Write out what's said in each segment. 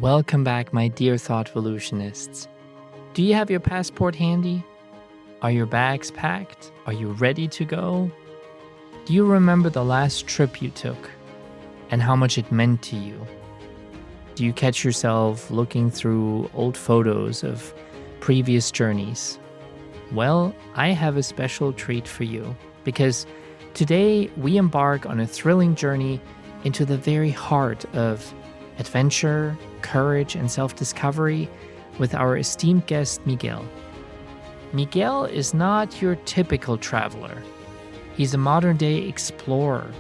Welcome back, my dear thought volutionists. Do you have your passport handy? Are your bags packed? Are you ready to go? Do you remember the last trip you took and how much it meant to you? Do you catch yourself looking through old photos of previous journeys? Well, I have a special treat for you because today we embark on a thrilling journey into the very heart of adventure, courage, and self-discovery with our esteemed guest, Miguel. Miguel is not your typical traveler. He's a modern-day explorer,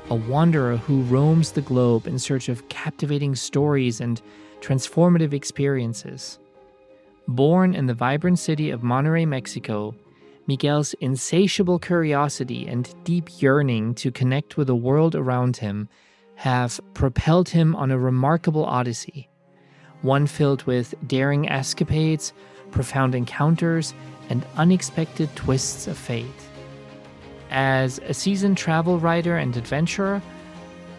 a wanderer who roams the globe in search of captivating stories and transformative experiences. Born in the vibrant city of Monterrey, Mexico, Miguel's insatiable curiosity and deep yearning to connect with the world around him have propelled him on a remarkable odyssey, one filled with daring escapades, profound encounters, and unexpected twists of fate. As a seasoned travel writer and adventurer,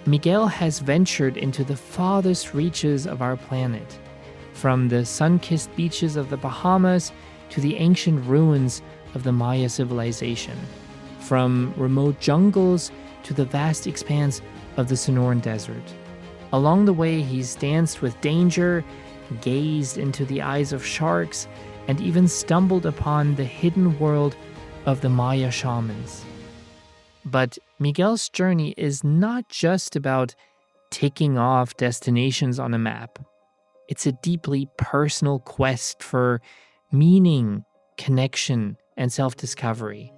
Miguel has ventured into the farthest reaches of our planet, from the sun-kissed beaches of the Bahamas to the ancient ruins of the Maya civilization, from remote jungles to the vast expanse of the Sonoran Desert. Along the way, he's danced with danger, gazed into the eyes of sharks, and even stumbled upon the hidden world of the Maya shamans. But Miguel's journey is not just about ticking off destinations on a map. It's a deeply personal quest for meaning, connection, and self-discovery.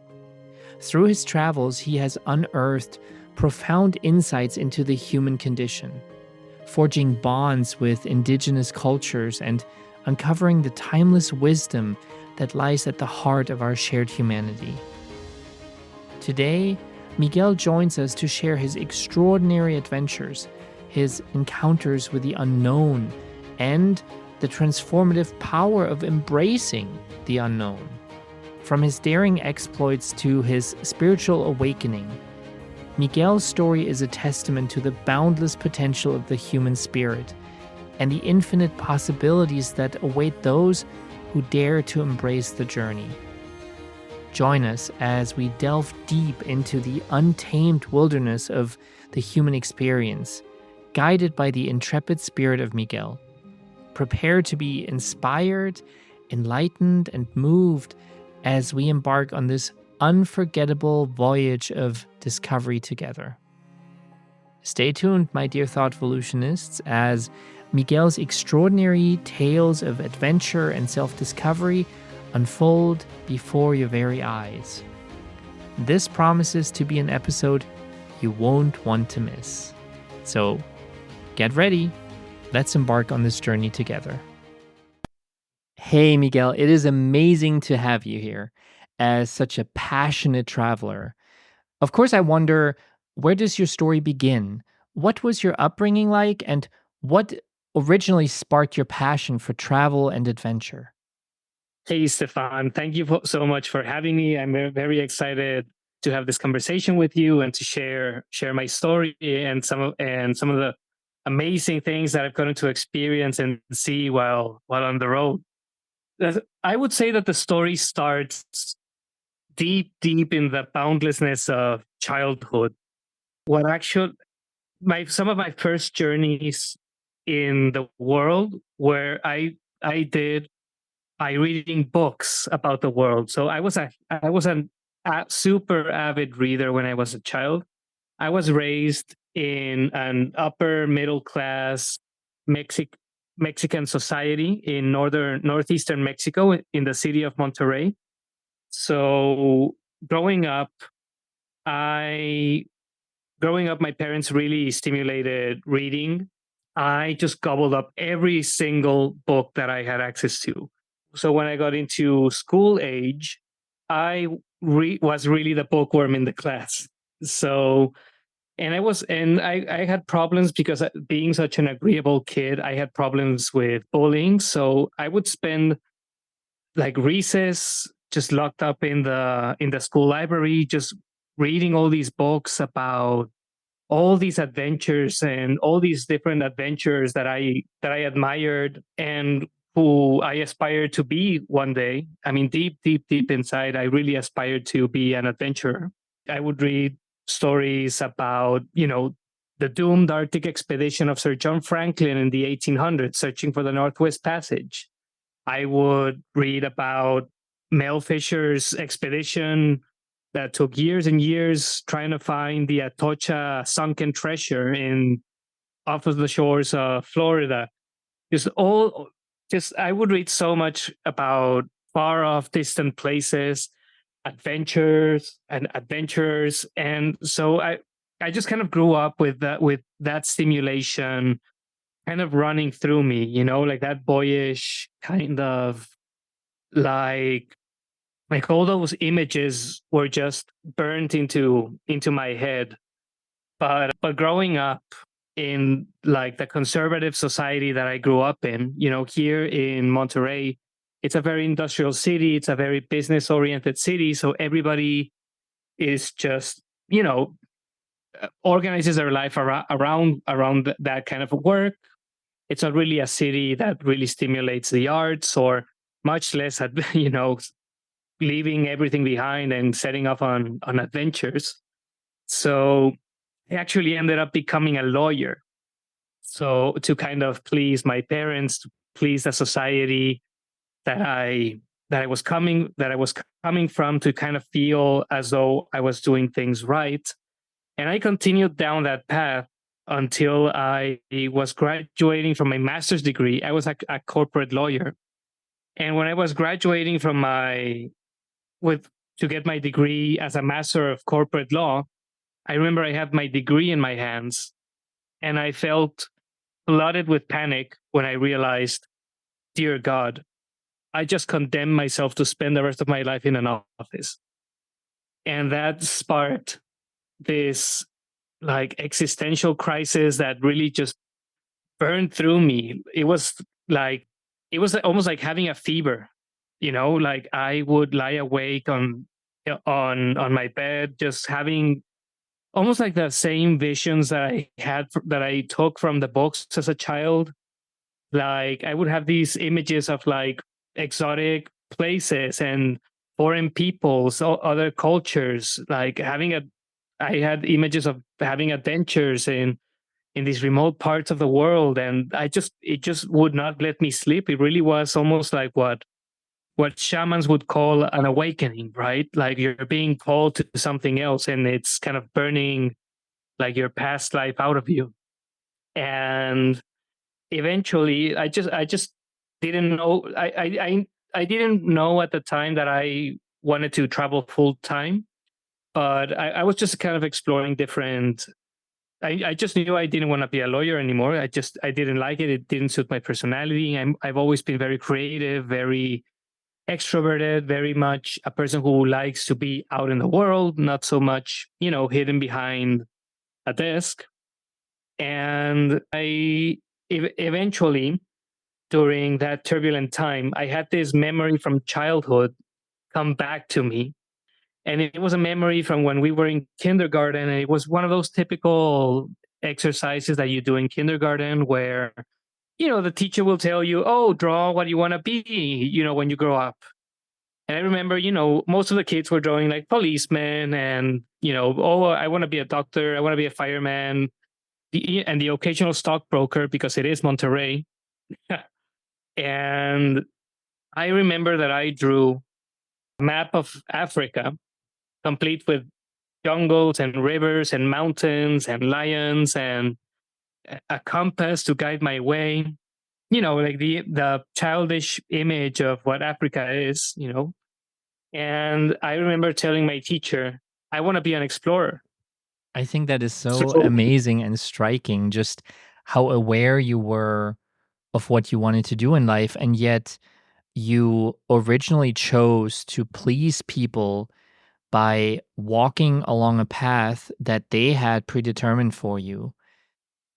Through his travels, he has unearthed profound insights into the human condition, forging bonds with indigenous cultures and uncovering the timeless wisdom that lies at the heart of our shared humanity. Today, Miguel joins us to share his extraordinary adventures, his encounters with the unknown, and the transformative power of embracing the unknown. From his daring exploits to his spiritual awakening, Miguel's story is a testament to the boundless potential of the human spirit and the infinite possibilities that await those who dare to embrace the journey. Join us as we delve deep into the untamed wilderness of the human experience, guided by the intrepid spirit of Miguel. Prepare to be inspired, enlightened, and moved as we embark on this unforgettable voyage of discovery together. Stay tuned, my dear thought volutionists, as Miguel's extraordinary tales of adventure and self-discovery unfold before your very eyes. This promises to be an episode you won't want to miss. So, get ready. Let's embark on this journey together. Hey, Miguel, it is amazing to have you here as such a passionate traveler. Of course, I wonder, where does your story begin? What was your upbringing like, and what originally sparked your passion for travel and adventure? Hey, Stefan, thank you so much for having me. I'm very excited to have this conversation with you and to share my story and some of the amazing things that I've gotten to experience and see while on the road. I would say that the story starts deep in the boundlessness of childhood. What actually some of my first journeys in the world where I did by reading books about the world. So I was a super avid reader when I was a child. I was raised in an upper middle class Mexican society in northeastern Mexico in the city of Monterrey. So growing up, I my parents really stimulated reading. I just gobbled up every single book that I had access to. So when I got into school age, I was really the bookworm in the class. So, I had problems because being such an agreeable kid, I had problems with bullying. So I would spend like recess just locked up in the school library, just reading all these books about all these adventures and all these different adventures that I admired and who I aspired to be one day. I mean, deep inside, I really aspired to be an adventurer. I would read stories about, the doomed Arctic expedition of Sir John Franklin in the 1800s, searching for the Northwest Passage. I would read about Mel Fisher's expedition that took years and years trying to find the Atocha sunken treasure in off of the shores of Florida. Just all, just I would read so much about far off, distant places, adventures and adventurers, and so I just kind of grew up with that stimulation kind of running through me, like that boyish kind of like like all those images were just burnt into my head. But growing up in like the conservative society that I grew up in, here in Monterrey, it's a very industrial city, it's a very business oriented city, so everybody is just, organizes their life around that kind of work. It's not really a city that really stimulates the arts, or much less at leaving everything behind and setting off on adventures. So I actually ended up becoming a lawyer. So to kind of please my parents, to please the society that I was coming from, to kind of feel as though I was doing things right. And I continued down that path until I was graduating from my master's degree. I was a corporate lawyer. And when I was graduating from to get my degree as a master of corporate law, I remember I had my degree in my hands and I felt flooded with panic when I realized, dear God, I just condemned myself to spend the rest of my life in an office. And that sparked this like existential crisis that really just burned through me. It was almost like having a fever, like I would lie awake on my bed, just having almost like the same visions that I took from the books as a child. Like I would have these images of like exotic places and foreign peoples, other cultures, like I had images of having adventures in these remote parts of the world. And it just would not let me sleep. It really was almost like what shamans would call an awakening, right? Like you're being called to something else and it's kind of burning like your past life out of you. And eventually I just didn't know. I didn't know at the time that I wanted to travel full time, but I was just kind of exploring different. I just knew I didn't want to be a lawyer anymore. I didn't like it. It didn't suit my personality. I've always been very creative, very extroverted, very much a person who likes to be out in the world, not so much, hidden behind a desk. And eventually, during that turbulent time, I had this memory from childhood come back to me. And it was a memory from when we were in kindergarten. And it was one of those typical exercises that you do in kindergarten where, the teacher will tell you, oh, draw what you want to be, when you grow up. And I remember, most of the kids were drawing like policemen and, oh, I want to be a doctor. I want to be a fireman, and the occasional stockbroker because it is Monterrey. And I remember that I drew a map of Africa, complete with jungles and rivers and mountains and lions and a compass to guide my way. Like the childish image of what Africa is. And I remember telling my teacher, I want to be an explorer. I think that is so So amazing and striking, just how aware you were of what you wanted to do in life. And yet you originally chose to please people by walking along a path that they had predetermined for you.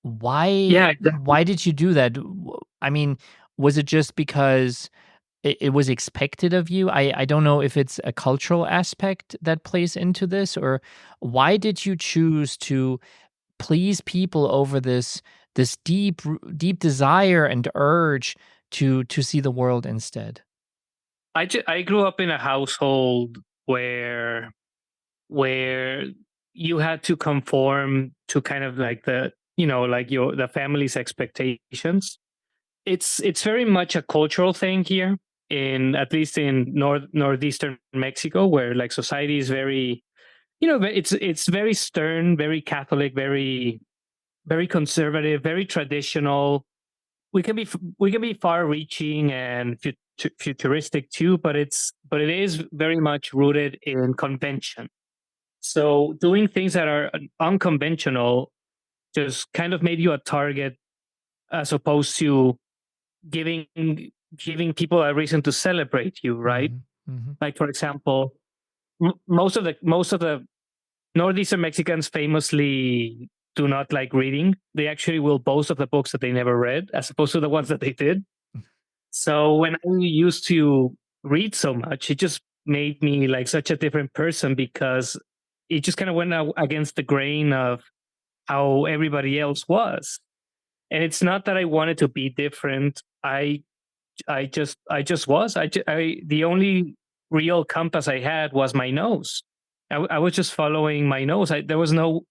Why yeah, exactly. why did you do that? I mean, was it just because it was expected of you? I don't know if it's a cultural aspect that plays into this, or why did you choose to please people over this deep desire and urge to see the world instead? I grew up in a household where you had to conform to kind of like the, like the family's expectations. It's very much a cultural thing here, in at least in northeastern Mexico, where like society is very, it's very stern, very Catholic, very conservative, very traditional. We can be far reaching and futuristic too, but it is very much rooted in convention. So doing things that are unconventional just kind of made you a target, as opposed to giving giving people a reason to celebrate you, right? Mhm, mhm, Like for example, most of the northeastern Mexicans famously do not like reading. They actually will boast of the books that they never read, as opposed to the ones that they did. So when I used to read so much, it just made me like such a different person, because it just kind of went out against the grain of how everybody else was. And it's not that I wanted to be different. I just was. The only real compass I had was my nose. I was just following my nose. There was no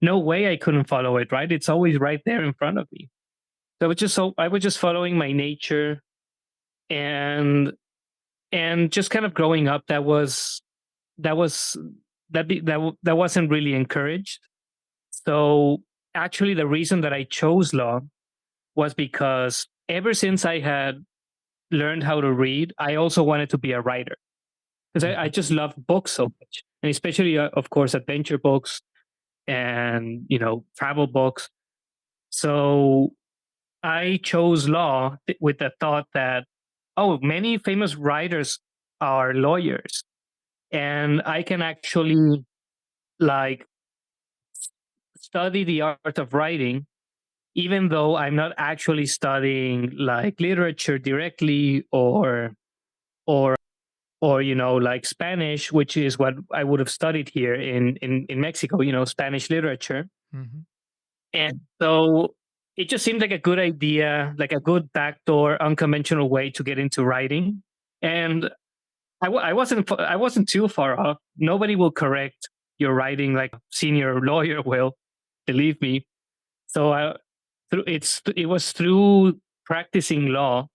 way I couldn't follow it. Right? It's always right there in front of me. So I was just following my nature, and just kind of growing up. That was that wasn't really encouraged. So actually, the reason that I chose law was because ever since I had learned how to read, I also wanted to be a writer, because I mhm. just loved books so much, and especially, of course, adventure books and travel books. So I chose law with the thought that, oh, many famous writers are lawyers, and I can actually like study the art of writing, even though I'm not actually studying like literature directly, or like Spanish, which is what I would have studied here in Mexico, Spanish literature. Mhm. And so it just seemed like a good idea, like a good backdoor, unconventional way to get into writing. And I wasn't too far off. Nobody will correct your writing like a senior lawyer will, believe me. So it was through practicing law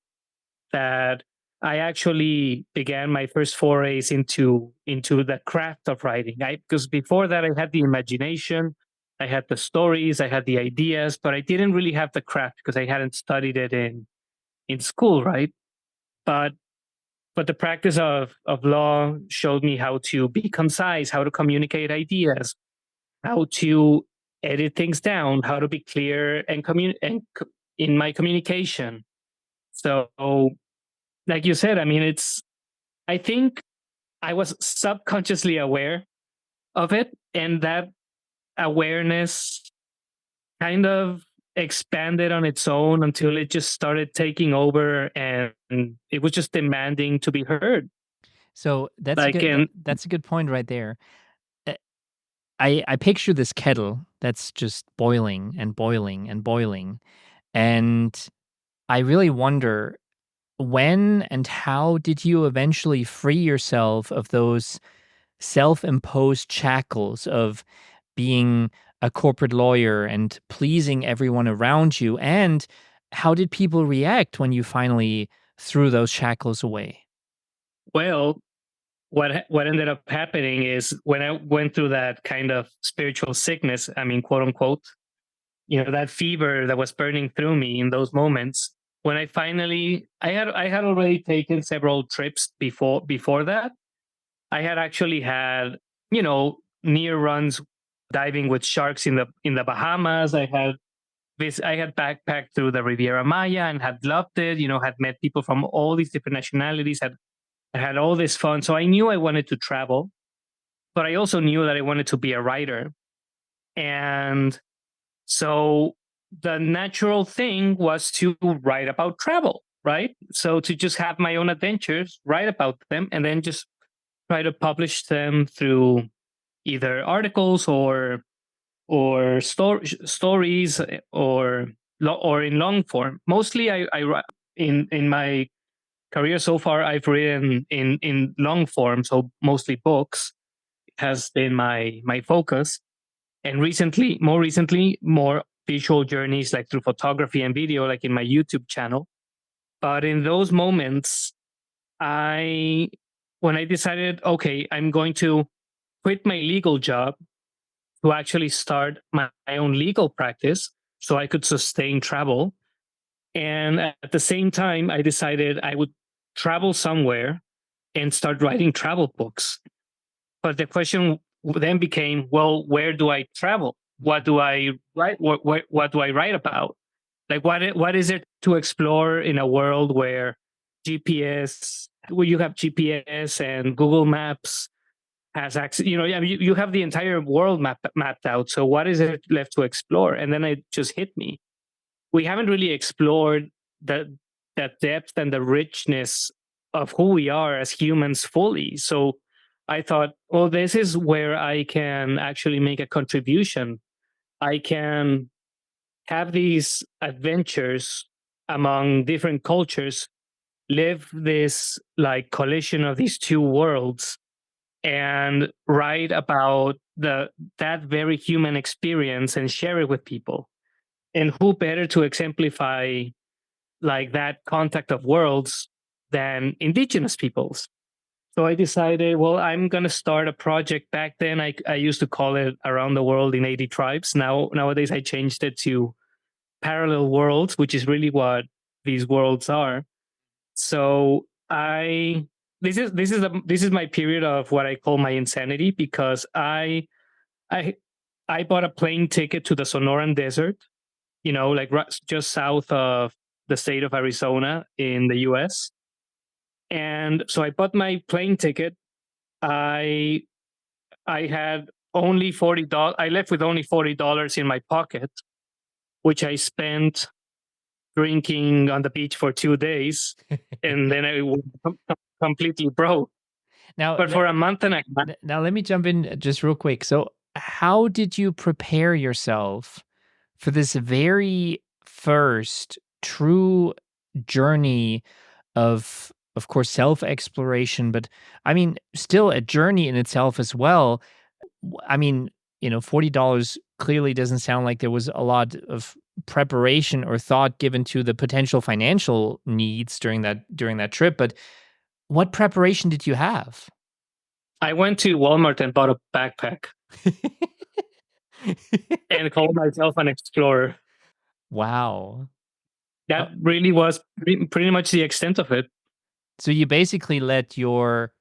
that I actually began my first forays into the craft of writing. Because before that, I had the imagination, I had the stories, I had the ideas, but I didn't really have the craft because I hadn't studied it in school, right? But the practice of law showed me how to be concise, how to communicate ideas, how to edit things down, how to be clear in my communication. So, like you said, I mean, I think I was subconsciously aware of it, and that awareness kind of expanded on its own until it just started taking over, and it was just demanding to be heard. So that's a Like good in that's a good point right there. Uh, I picture this kettle that's just boiling and boiling and boiling, and I really wonder, when and how did you eventually free yourself of those self-imposed shackles of being a corporate lawyer and pleasing everyone around you? And how did people react when you finally threw those shackles away? well, what ended up happening is when I went through that kind of spiritual sickness, I mean, quote unquote, that fever that was burning through me in those moments. When I had already taken several trips before that. I had actually had, near runs diving with sharks in the Bahamas. I had backpacked through the Riviera Maya and had loved it. Had met people from all these different nationalities. I had all this fun. So I knew I wanted to travel, but I also knew that I wanted to be a writer. And so the natural thing was to write about travel, right? So to just have my own adventures, write about them, and then just try to publish them through either articles stories or in long form. Mostly, I in my career so far, I've written in long form, so mostly books has been my focus. And more recently, more visual journeys like through photography and video, like in my YouTube channel. But in those moments, I when I decided, okay, I'm going to quit my legal job to actually start my own legal practice so I could sustain travel. And at the same time, I decided I would travel somewhere and start writing travel books. But the question then became, well, where do I travel? What do I write? What do I write about? Like, what is it to explore in a world where you have GPS and Google Maps has access, you have the entire world mapped out. So what is it left to explore? And then it just hit me. We haven't really explored the that depth and the richness of who we are as humans fully. So I thought, well, this is where I can actually make a contribution. I can have these adventures among different cultures, live this like collision of these two worlds, and write about that very human experience and share it with people. And who better to exemplify like that contact of worlds than indigenous peoples? So I decided, well, I'm going to start a project. Back then, I used to call it Around the World in 80 Tribes. Nowadays, I changed it to Parallel Worlds, which is really what these worlds are. So this is my period of what I call my insanity, because I I bought a plane ticket to the Sonoran Desert, like just south of the state of Arizona in the US. And so I bought my plane ticket. I I had only $40. I left with only $40 in my pocket, which I spent drinking on the beach for 2 days, and then I was completely broke. Now, But for a month and a half, now let me jump in just real quick. So, how did you prepare yourself for this very first true journey of course, self-exploration, but I mean, still a journey in itself as well. I mean, $40 clearly doesn't sound like there was a lot of preparation or thought given to the potential financial needs during that trip, but what preparation did you have? I went to Walmart and bought a backpack and called myself an explorer. Wow. Uh, That really was pretty much the extent of it. so you basically let your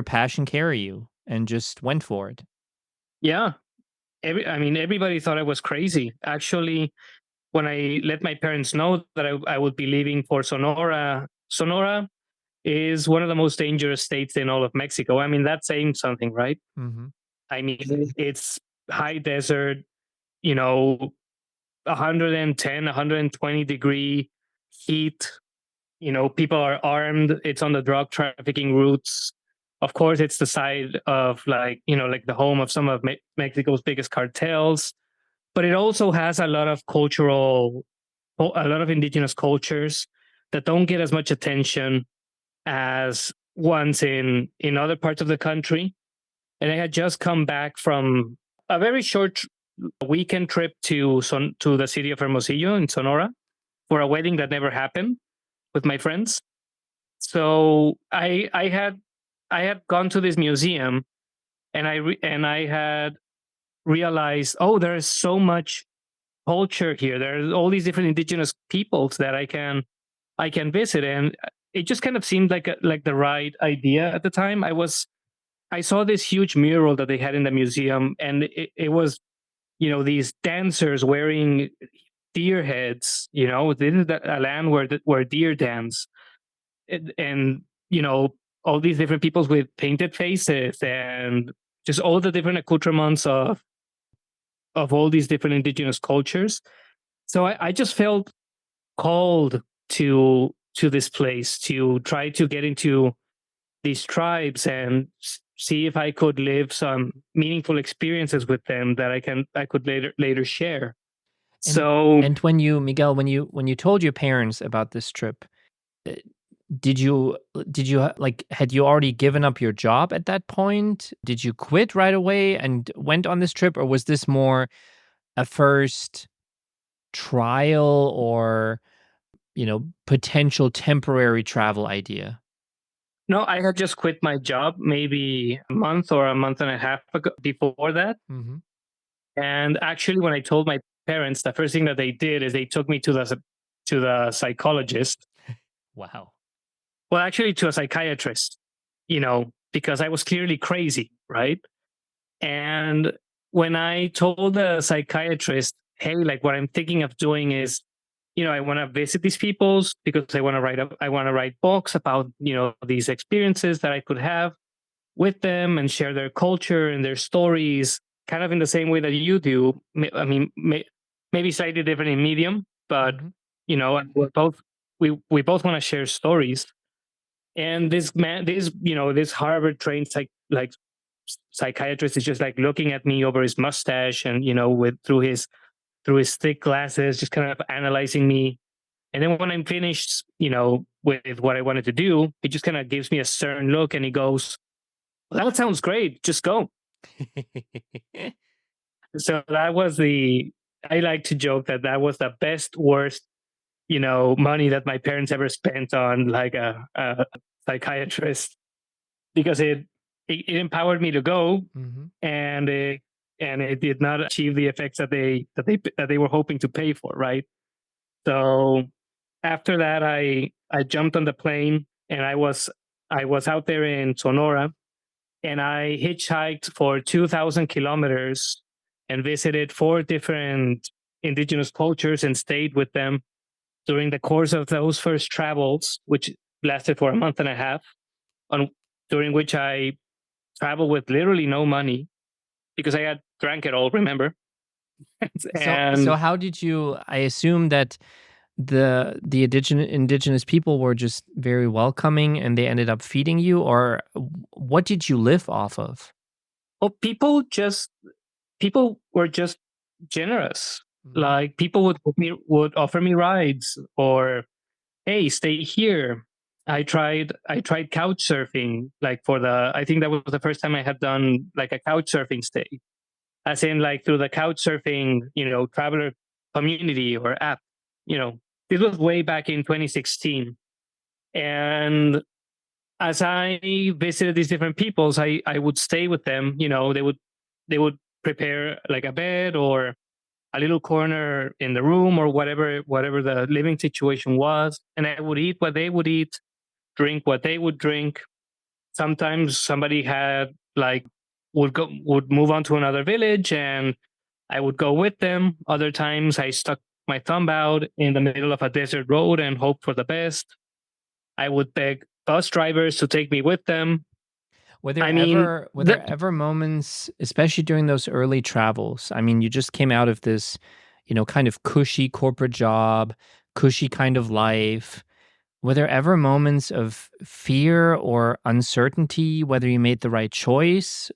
passion carry you and just went for it. Yeah. Everybody thought I was crazy. Actually, when I let my parents know that I would be leaving for Sonora is one of the most dangerous states in all of Mexico. I mean, that's saying something, right? Mhm. I mean, it's high desert, you know, 110, 120-degree heat. People are armed. It's on the drug trafficking routes. Of course, it's the side of like the home of some of Mexico's biggest cartels. But it also has a lot of indigenous cultures that don't get as much attention as ones in other parts of the country. And I had just come back from a very short weekend trip to the city of Hermosillo in Sonora for a wedding that never happened with my friends. So I had gone to this museum, and I had realized, oh, there is so much culture here. There's all these different indigenous peoples that I can visit, and it just kind of seemed like the right idea at the time. I saw this huge mural that they had in the museum, and it was these dancers wearing deer heads. This is a land where deer dance, and all these different peoples with painted faces and just all the different accoutrements of all these different indigenous cultures. So I just felt called to this place to try to get into these tribes and see if I could live some meaningful experiences with them that I could later share. And So and when you, Miguel, when you told your parents about this trip, uh, did you like, had you already given up your job at that point? Did you quit right away and went on this trip, or was this more a first trial or, potential temporary travel idea? no, I had just quit my job maybe a month or a month and a half ago, before that. Mhm. And actually, when I told my parents, the first thing that they did is they took me to the psychologist. Wow. Well, actually, to a psychiatrist, because I was clearly crazy, right? And when I told the psychiatrist, hey, like what I'm thinking of doing is, I want to visit these peoples because I want to write books about, these experiences that I could have with them and share their culture and their stories, kind of in the same way that you do. I mean, maybe slightly different in medium, but Mhm. we both want to share stories. And this man, this Harvard trained psychiatrist is just like looking at me over his mustache and with through his thick glasses, just kind of analyzing me. And then when I'm finished, with what I wanted to do, he just kind of gives me a stern look and he goes, well, that sounds great. Just go. So that was I like to joke that that was the best, worst, money that my parents ever spent on like a psychiatrist, because it empowered me to go, Mhm. and it did not achieve the effects that they were hoping to pay for, right? So after that, I jumped on the plane and I was out there in Sonora, and I hitchhiked for 2,000 kilometers and visited four different indigenous cultures and stayed with them during the course of those first travels, which lasted for a month and a half, on during which I traveled with literally no money because I had drank it all, remember? So And how did you, I assume that the indigenous people were just very welcoming and they ended up feeding you, or what did you live off of? well, people were just generous. Mhm. Like people would offer me rides, or hey, stay here. I tried couch surfing, like for the I think that was the first time I had done like a couch surfing stay. As in like through the couch surfing, traveler community or app. You know, this was way back in 2016. And as I visited these different peoples, I would stay with them. They would prepare like a bed or a little corner in the room or whatever the living situation was, and I would eat what they would eat, drink what they would drink. Sometimes somebody had like would move on to another village and I would go with them. Other times I stuck my thumb out in the middle of a desert road and hope for the best. I would beg bus drivers to take me with them. I mean, Were there ever moments, especially during those early travels? I mean, you just came out of this, kind of cushy corporate job, cushy kind of life. Were there ever moments of fear or uncertainty whether you made the right choice?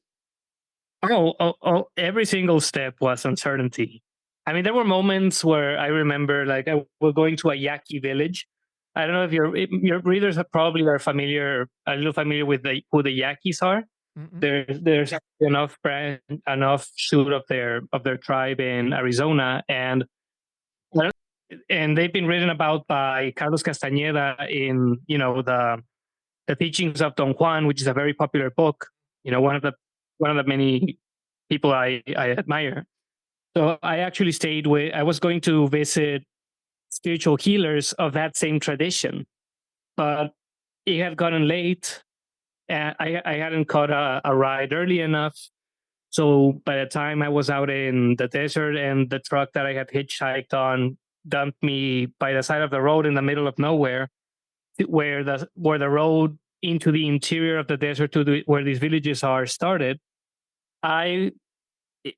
every single step was uncertainty. I mean, there were moments where I remember, like, we're going to a Yaqui village. I don't know if your readers are probably are familiar, a little familiar with who the Yaquis are. Mm-mm. There's enough shoot of their tribe in Arizona, and they've been written about by Carlos Castañeda in the teachings of Don Juan, which is a very popular book. One of the many people I admire. So I actually stayed with. I was going to visit spiritual healers of that same tradition, but it had gotten late, and I hadn't caught a ride early enough. So by the time I was out in the desert and the truck that I had hitchhiked on dumped me by the side of the road in the middle of nowhere, where the road into the interior of the desert where these villages are started, I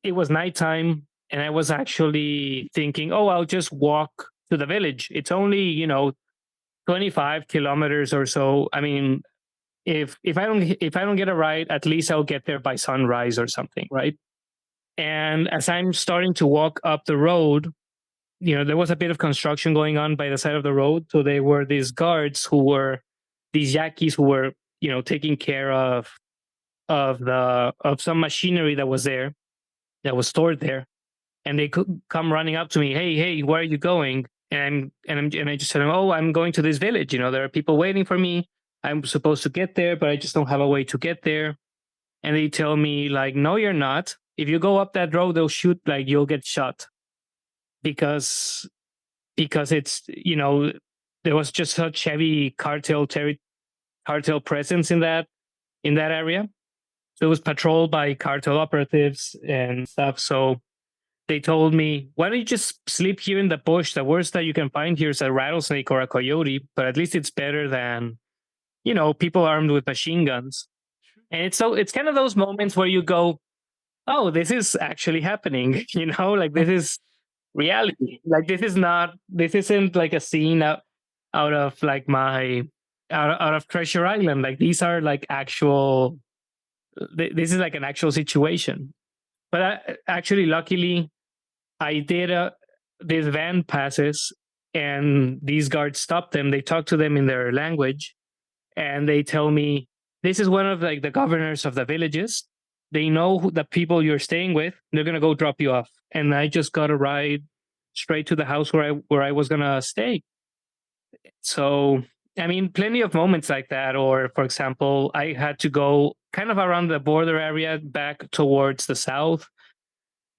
it was nighttime and I was actually thinking, oh, I'll just walk to the village. It's only 25 kilometers or so. I mean, if I don't get a ride, at least I'll get there by sunrise or something, right? And as I'm starting to walk up the road, there was a bit of construction going on by the side of the road. So there were these guards who were these Yaquis who were, taking care of some machinery that was there, that was stored there. And they could come running up to me, hey, where are you going? And I just said, oh, I'm going to this village. There are people waiting for me. I'm supposed to get there, but I just don't have a way to get there. And they tell me like, no, you're not. If you go up that road, they'll shoot, like you'll get shot because it's there was just such heavy cartel presence in that area. So it was patrolled by cartel operatives and stuff. So they told me, why don't you just sleep here in the bush? The worst that you can find here is a rattlesnake or a coyote, but at least it's better than people armed with machine guns. And it's kind of those moments where you go, oh, this is actually happening. Like this is reality. Like this isn't like a scene out of like out of Treasure Island. Like these are like actual. This is like an actual situation. But actually, luckily, I did this van passes, and these guards stopped them. They talk to them in their language, and they tell me this is one of like the governors of the villages. They know the people you're staying with. They're gonna go drop you off, and I just got a ride straight to the house where I was gonna stay. So I mean, plenty of moments like that. Or for example, I had to go kind of around the border area back towards the south,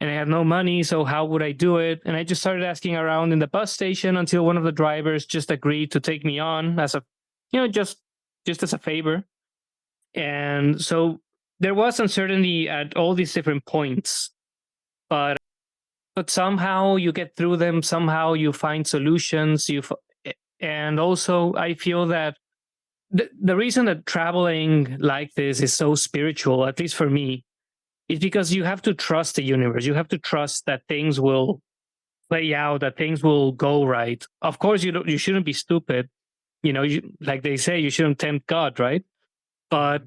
and I had no money. So how would I do it? And I just started asking around in the bus station until one of the drivers just agreed to take me on as a, just as a favor. And so there was uncertainty at all these different points, but somehow you get through them. Somehow you find solutions. And also I feel that the reason that traveling like this is so spiritual, at least for me, is because you have to trust the universe. You have to trust that things will play out, that things will go right. Of course, you shouldn't be stupid. Like they say, you shouldn't tempt God, right? But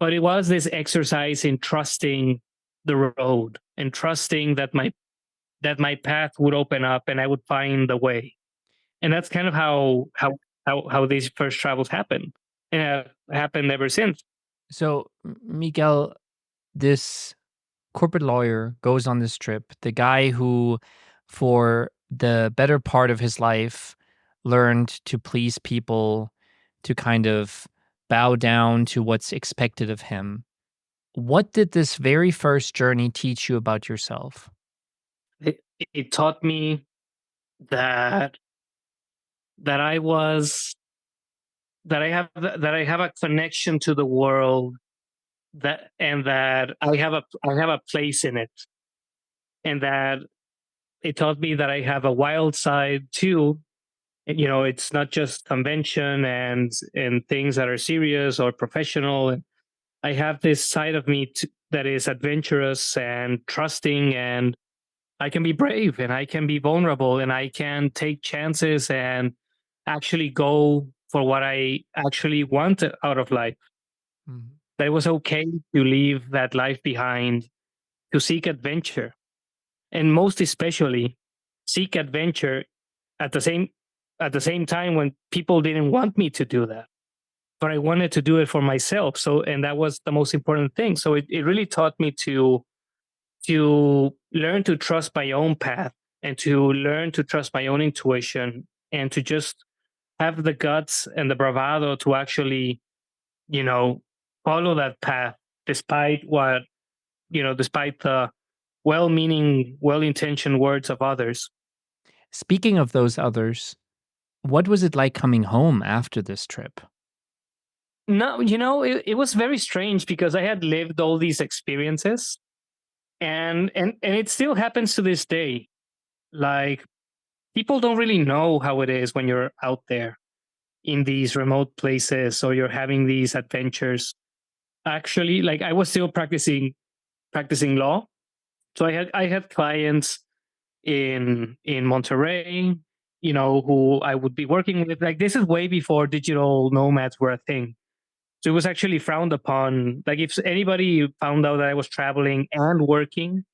it was this exercise in trusting the road and trusting that my path would open up and I would find the way. And that's kind of how these first travels happened, and happened ever since. So, Miguel, this corporate lawyer goes on this trip, the guy who, for the better part of his life, learned to please people, to kind of bow down to what's expected of him. What did this very first journey teach you about yourself? It taught me that I was that I have a connection to the world, that I have a place in it, and that it taught me that I have a wild side too. It's not just convention and things that are serious or professional. And I have this side of me that is adventurous and trusting, and I can be brave and I can be vulnerable and I can take chances and actually go for what I actually want out of life. Mhm. That it was okay to leave that life behind, to seek adventure, and most especially seek adventure at the same time when people didn't want me to do that, but I wanted to do it for myself. So, and that was the most important thing. So it really taught me to learn to trust my own path, and to learn to trust my own intuition, and to just have the guts and the bravado to actually, you know, follow that path despite despite the well-meaning, well-intentioned words of others. Speaking of those others, what was it like coming home after this trip? No, it was very strange because I had lived all these experiences, and it still happens to this day. Like, people don't really know how it is when you're out there in these remote places or you're having these adventures. Actually, like, I was still practicing law. So I had clients in Monterrey, who I would be working with. Like, this is way before digital nomads were a thing. So it was actually frowned upon. Like if anybody found out that I was traveling and working,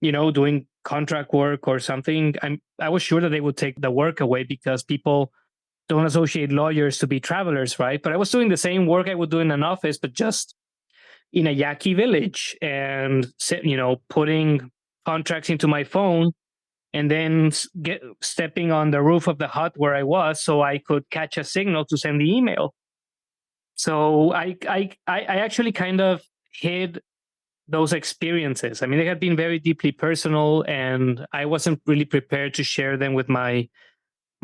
doing contract work or something, I was sure that they would take the work away because people don't associate lawyers to be travelers, right? But I was doing the same work I would do in an office, but just in a Yaqui village and, putting contracts into my phone and then stepping on the roof of the hut where I was so I could catch a signal to send the email. So I actually kind of hid those experiences. I mean, they had been very deeply personal, and I wasn't really prepared to share them with my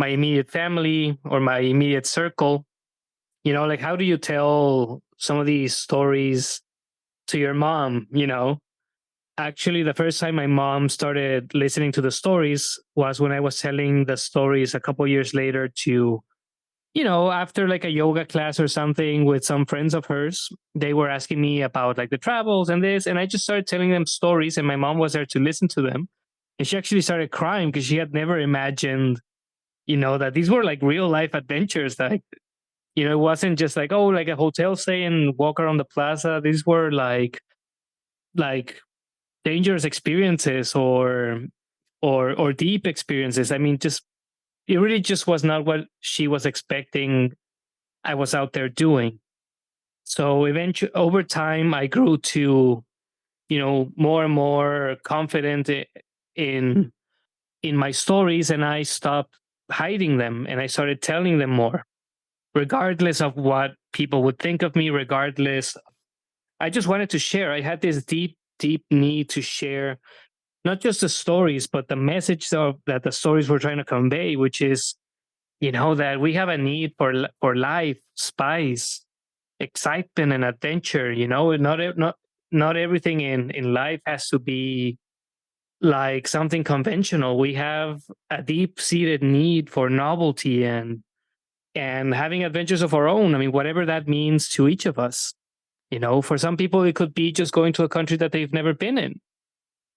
immediate family or my immediate circle. Like how do you tell some of these stories to your mom? Actually, the first time my mom started listening to the stories was when I was telling the stories a couple years later to, after like a yoga class or something with some friends of hers. They were asking me about like the travels and this, and I just started telling them stories, and my mom was there to listen to them. And she actually started crying because she had never imagined, that these were like real life adventures. That, it wasn't just like, oh, like a hotel stay and walk around the plaza. These were like dangerous experiences or deep experiences. I mean, just it really just was not what she was expecting I was out there doing. So eventually, over time, I grew to, more and more confident in in my stories, and I stopped hiding them, and I started telling them more, regardless of what people would think of me. Regardless, I just wanted to share. I had this deep, deep need to share not just the stories, but the message that the stories were trying to convey, which is, that we have a need for life, spice, excitement, and adventure. Not everything in life has to be like something conventional. We have a deep seated need for novelty and having adventures of our own. I mean, whatever that means to each of us. For some people, it could be just going to a country that they've never been in.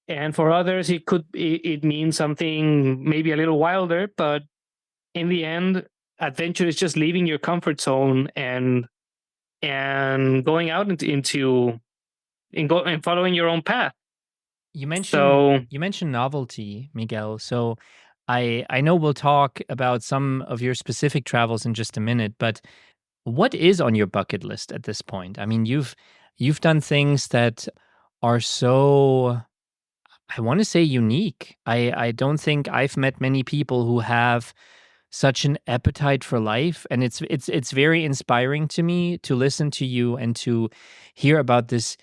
And for others, it means something maybe a little wilder, but in the end, adventure is just leaving your comfort zone and going out and following your own path. You mentioned So you mentioned novelty, Miguel. So I know we'll talk about some of your specific travels in just a minute, but what is on your bucket list at this point? I mean, you've done things that are so, I want to say, unique. I don't think I've met many people who have such an appetite for life, and it's very inspiring to me to listen to you and to hear about this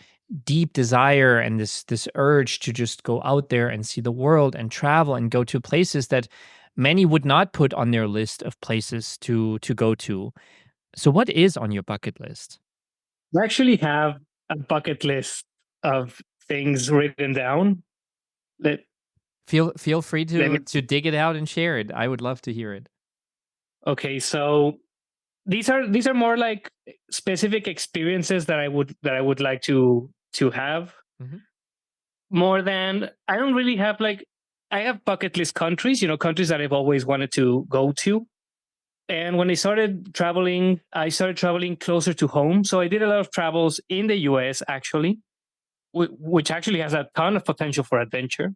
deep desire and this urge to just go out there and see the world and travel and go to places that many would not put on their list of places to go to. So what is on your bucket list? I actually have a bucket list of things written down. Let Feel free let me to dig it out and share it. I would love to hear it. Okay, so these are more like specific experiences that I would like to have. Mhm. More than I don't really have like I have bucket list countries, countries that I've always wanted to go to. And when I started traveling closer to home. So I did a lot of travels in the US, actually, which actually has a ton of potential for adventure,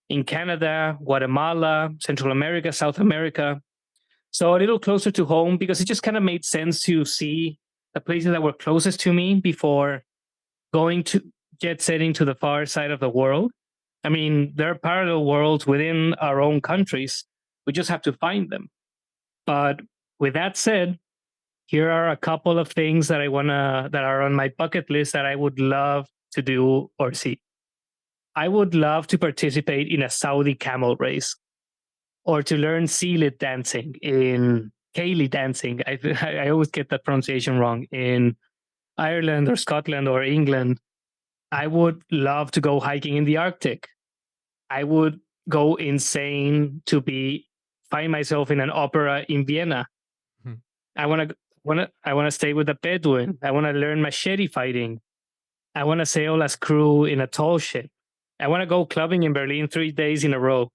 in Canada, Guatemala, Central America, South America. So a little closer to home because it just kind of made sense to see the places that were closest to me before going to jet setting to the far side of the world. I mean, there are parallel worlds within our own countries. We just have to find them. But with that said, here are a couple of things that are on my bucket list that I would love to do or see. I would love to participate in a Saudi camel race or to learn sealit dancing in Cayley dancing. I always get that pronunciation wrong, in Ireland or Scotland or England. I would love to go hiking in the Arctic. I would go insane to be find myself in an opera in Vienna. Hmm. I want to stay with a Bedouin. I want to learn machete fighting. I want to sail as crew in a tall ship. I want to go clubbing in Berlin 3 days in a row.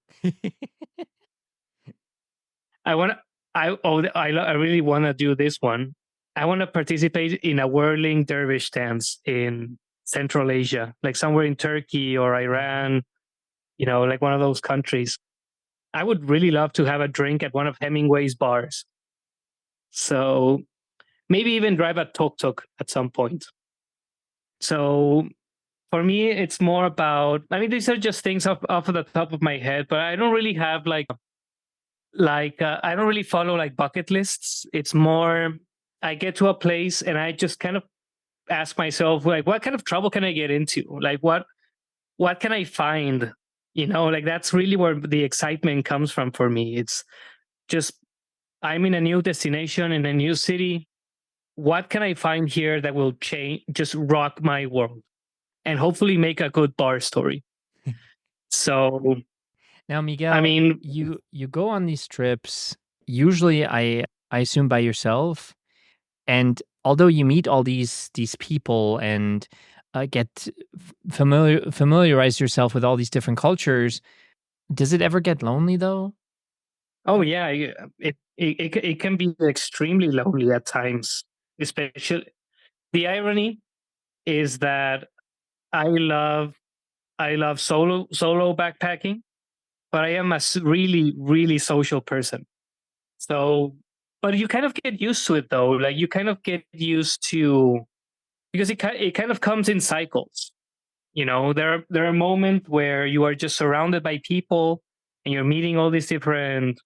I want to. I really want to do this one. I want to participate in a whirling dervish dance in Central Asia, like somewhere in Turkey or Iran, like one of those countries. I would really love to have a drink at one of Hemingway's bars. So maybe even drive a tuk-tuk at some point. So for me, it's more about, I mean, these are just things off of the top of my head, but I don't really have I don't really follow like bucket lists. It's more, I get to a place and I just kind of ask myself, like, what kind of trouble can I get into? Like, what can I find? Like that's really where the excitement comes from for me. It's just, I'm in a new destination in a new city. What can I find here that will change, just rock my world, and hopefully make a good bar story? So, Now, I Miguel, mean, you go on these trips. Usually, I assume by yourself. And although you meet all these people and get familiarize yourself with all these different cultures, does it ever get lonely though? oh yeah, it can be extremely lonely at times. Especially, the irony is that I love solo backpacking, but I am a really really social person. So, but you kind of get used to it though. Like you kind of get used to, because it kind of comes in cycles. There are moments where you are just surrounded by people and you're meeting all these different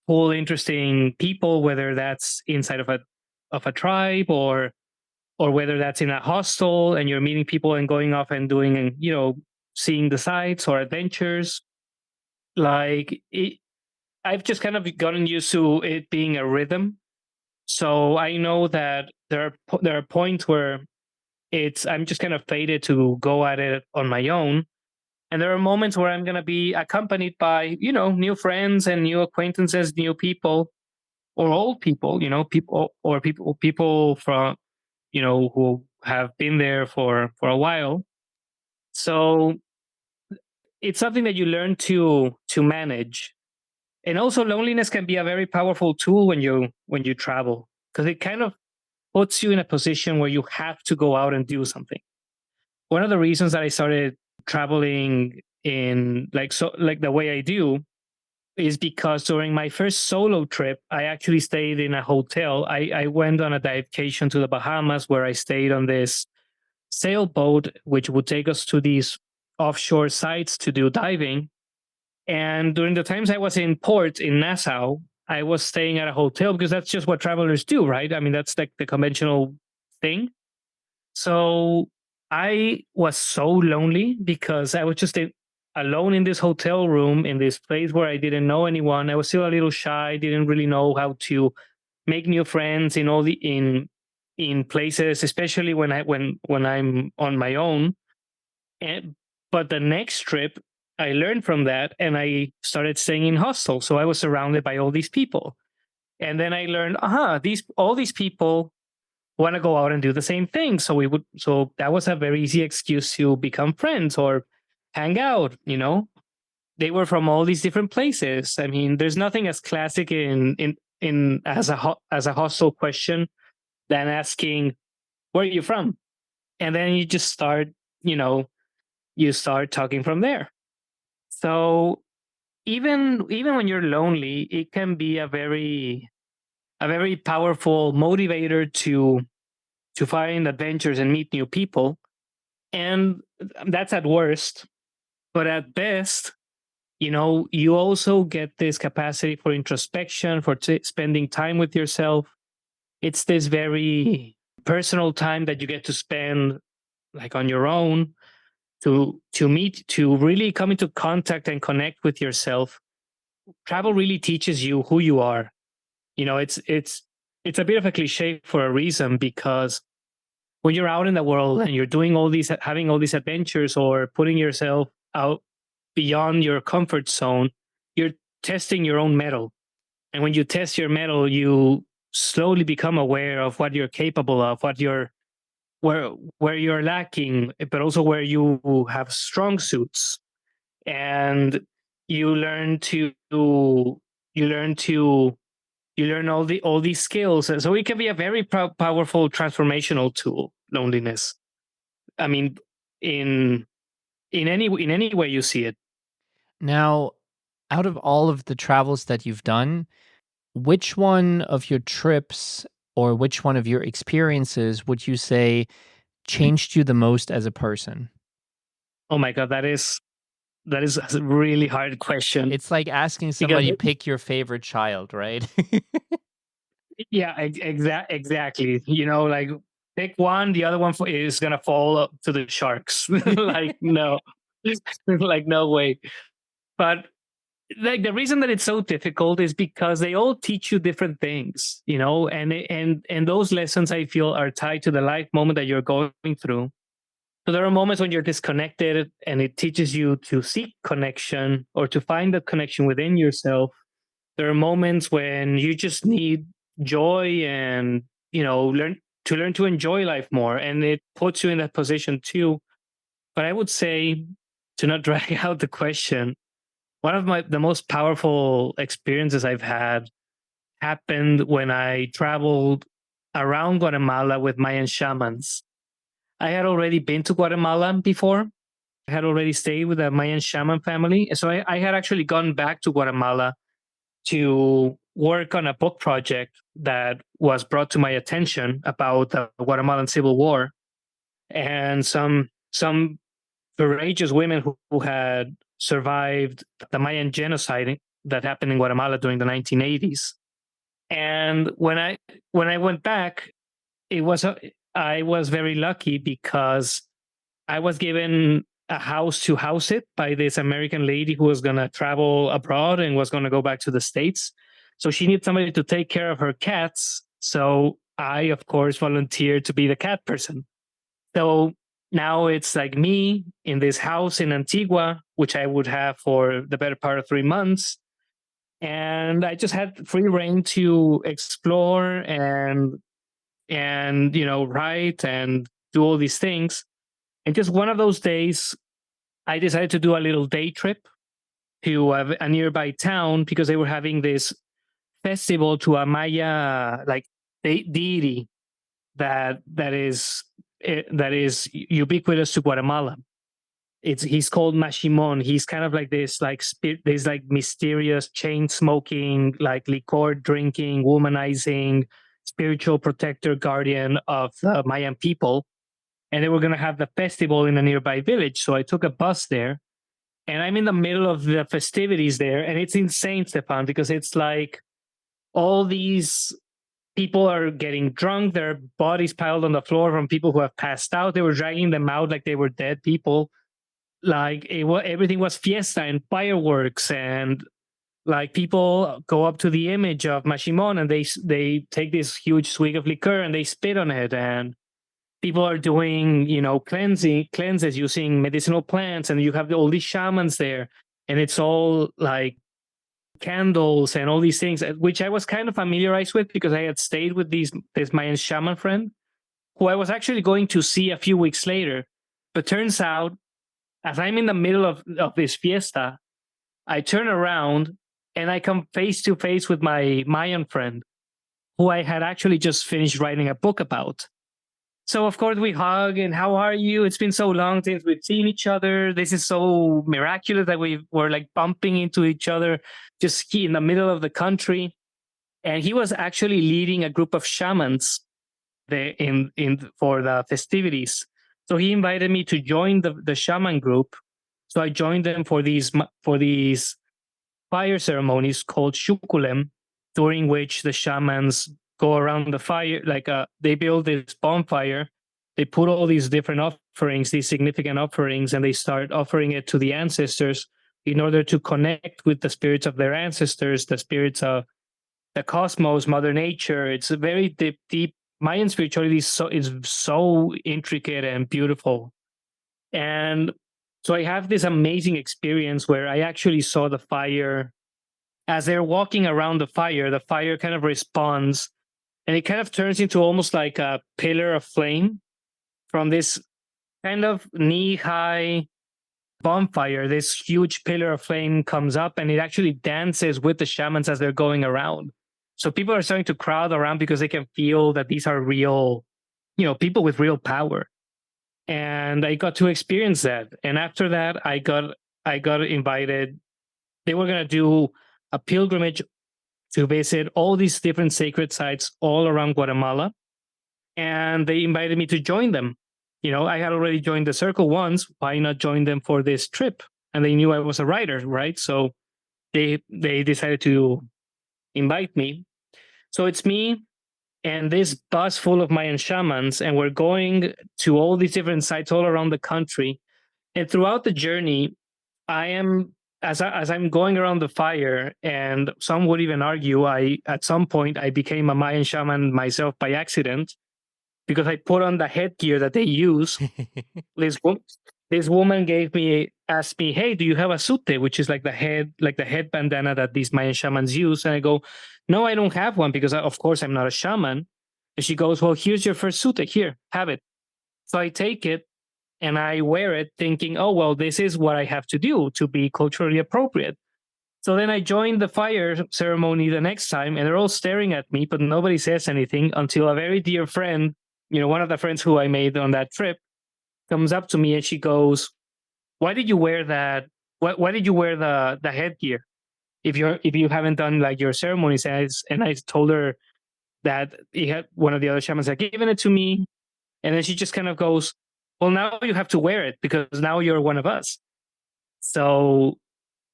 cool, interesting people, whether that's inside of a tribe, or whether that's in a hostel and you're meeting people and going off and doing, seeing the sights or adventures. Like I've just kind of gotten used to it being a rhythm. So I know that there are points where I'm just kind of fated to go at it on my own. And there are moments where I'm going to be accompanied by, new friends and new acquaintances, new people, or old people, people from, who have been there for a while. So it's something that you learn to manage. And also loneliness can be a very powerful tool when you travel, because it kind of puts you in a position where you have to go out and do something. One of the reasons that I started traveling in like the way I do is because during my first solo trip, I actually stayed in a hotel. I went on a vacation to the Bahamas where I stayed on this sailboat, which would take us to these offshore sites to do diving. And during the times I was in port in Nassau, I was staying at a hotel because that's just what travelers do, right? I mean, that's like the conventional thing. So I was so lonely because I was just alone in this hotel room in this place where I didn't know anyone. I was still a little shy, didn't really know how to make new friends in places, especially when I'm on my own. And but the next trip, I learned from that and I started staying in hostels. So I was surrounded by all these people. And then I learned, these all these people want to go out and do the same thing. So that was a very easy excuse to become friends or hang out. They were from all these different places. I mean, there's nothing as classic in as a hostel question than asking, where are you from? And then you just start, you know, you start talking from there. So even when you're lonely, it can be a very powerful motivator to find adventures and meet new people. And that's at worst. But at best, you also get this capacity for introspection, for spending time with yourself. It's this very personal time that you get to spend like on your own to really come into contact and connect with yourself. Travel really teaches you who you are. It's a bit of a cliche for a reason, because when you're out in the world and you're doing having all these adventures or putting yourself out beyond your comfort zone, you're testing your own mettle. And when you test your mettle, you slowly become aware of what you're capable of, where you're lacking, but also where you have strong suits. And you learn to You learn all these skills. So it can be a very powerful transformational tool, loneliness. I mean, in in any way you see it. Now, out of all of the travels that you've done, which one of your trips or which one of your experiences would you say changed you the most as a person? Oh my god, that is a really hard question It's like asking because somebody pick your favorite child, right? yeah, exactly. You know, like pick one, the other one is gonna fall up to the sharks. Like no, like no way. But like the reason that it's so difficult is because they all teach you different things, you know, and those lessons I feel are tied to the life moment that you're going through. So there are moments when you're disconnected and it teaches you to seek connection or to find that connection within yourself. There are moments when you just need joy and, you know, learn to enjoy life more, and it puts you in that position too. But I would say, to not drag out the question, one of the most powerful experiences I've had happened when I traveled around Guatemala with Mayan shamans. I had already been to Guatemala before. I had already stayed with a Mayan shaman family. So I had actually gone back to Guatemala to work on a book project that was brought to my attention about the Guatemalan Civil War and some courageous women who had survived the Mayan genocide that happened in Guatemala during the 1980s. And when I went back, it was I was very lucky because I was given a house to house it by this American lady who was going to travel abroad and was going to go back to the States. So she needed somebody to take care of her cats. So I, of course, volunteered to be the cat person. So now it's like me in this house in Antigua, which I would have for the better part of 3 months. And I just had free reign to explore and you know, write and do all these things. And just one of those days, I decided to do a little day trip to a nearby town because they were having this festival to a Maya like deity that is ubiquitous to Guatemala. It's he's called Mashimon. He's kind of like this like mysterious chain smoking, like liquor drinking, womanizing, spiritual protector guardian of the Mayan people. And they were going to have the festival in a nearby village. So I took a bus there and I'm in the middle of the festivities there. And it's insane, Stefan, because it's like all these people are getting drunk, their bodies piled on the floor from people who have passed out. They were dragging them out like they were dead people. Like everything was fiesta and fireworks, and like people go up to the image of Mashimon and they take this huge swig of liquor and they spit on it, and people are doing, you know, cleanses using medicinal plants, and you have all these shamans there, and it's all like candles and all these things, which I was kind of familiarized with because I had stayed with this Mayan shaman friend who I was actually going to see a few weeks later. But turns out, as I'm in the middle of this fiesta, I turn around and I come face to face with my Mayan friend who I had actually just finished writing a book about. So of course we hug and how are you? It's been so long since we've seen each other. This is so miraculous that we were like bumping into each other just in the middle of the country. And he was actually leading a group of shamans there in for the festivities. So he invited me to join the shaman group. So I joined them for these fire ceremonies called shukulem, during which the shamans go around the fire, like they build this bonfire, they put all these different offerings, these significant offerings, and they start offering it to the ancestors in order to connect with the spirits of their ancestors, the spirits of the cosmos, Mother Nature. It's a very deep. Mayan spirituality is so intricate and beautiful, and so I have this amazing experience where I actually saw the fire as they're walking around the fire kind of responds and it kind of turns into almost like a pillar of flame from this kind of knee high bonfire. This huge pillar of flame comes up and it actually dances with the shamans as they're going around. So people are starting to crowd around because they can feel that these are real, people with real power. And I got to experience that. And after that, I got invited. They were gonna do a pilgrimage to visit all these different sacred sites all around Guatemala. And they invited me to join them. I had already joined the circle once. Why not join them for this trip? And they knew I was a writer, right? So they decided to invite me. So it's me and this bus full of Mayan shamans, and we're going to all these different sites all around the country. And throughout the journey, I am as I'm going around the fire, and some would even argue I at some point I became a Mayan shaman myself by accident because I put on the headgear that they use. this this woman asked me, "Hey, do you have a sute?" Which is like the head bandana that these Mayan shamans use. And I go, "No, I don't have one because of course I'm not a shaman." And she goes, "Well, here's your first sute. Here, have it." So I take it and I wear it, thinking, "Oh well, this is what I have to do to be culturally appropriate." So then I join the fire ceremony the next time, and they're all staring at me, but nobody says anything until a very dear friend, one of the friends who I made on that trip, comes up to me and she goes, "Why did you wear that? Why did you wear the headgear if you haven't done like your ceremonies?" And I told her that he had one of the other shamans had given it to me, and then she just kind of goes, "Well, now you have to wear it because now you're one of us." So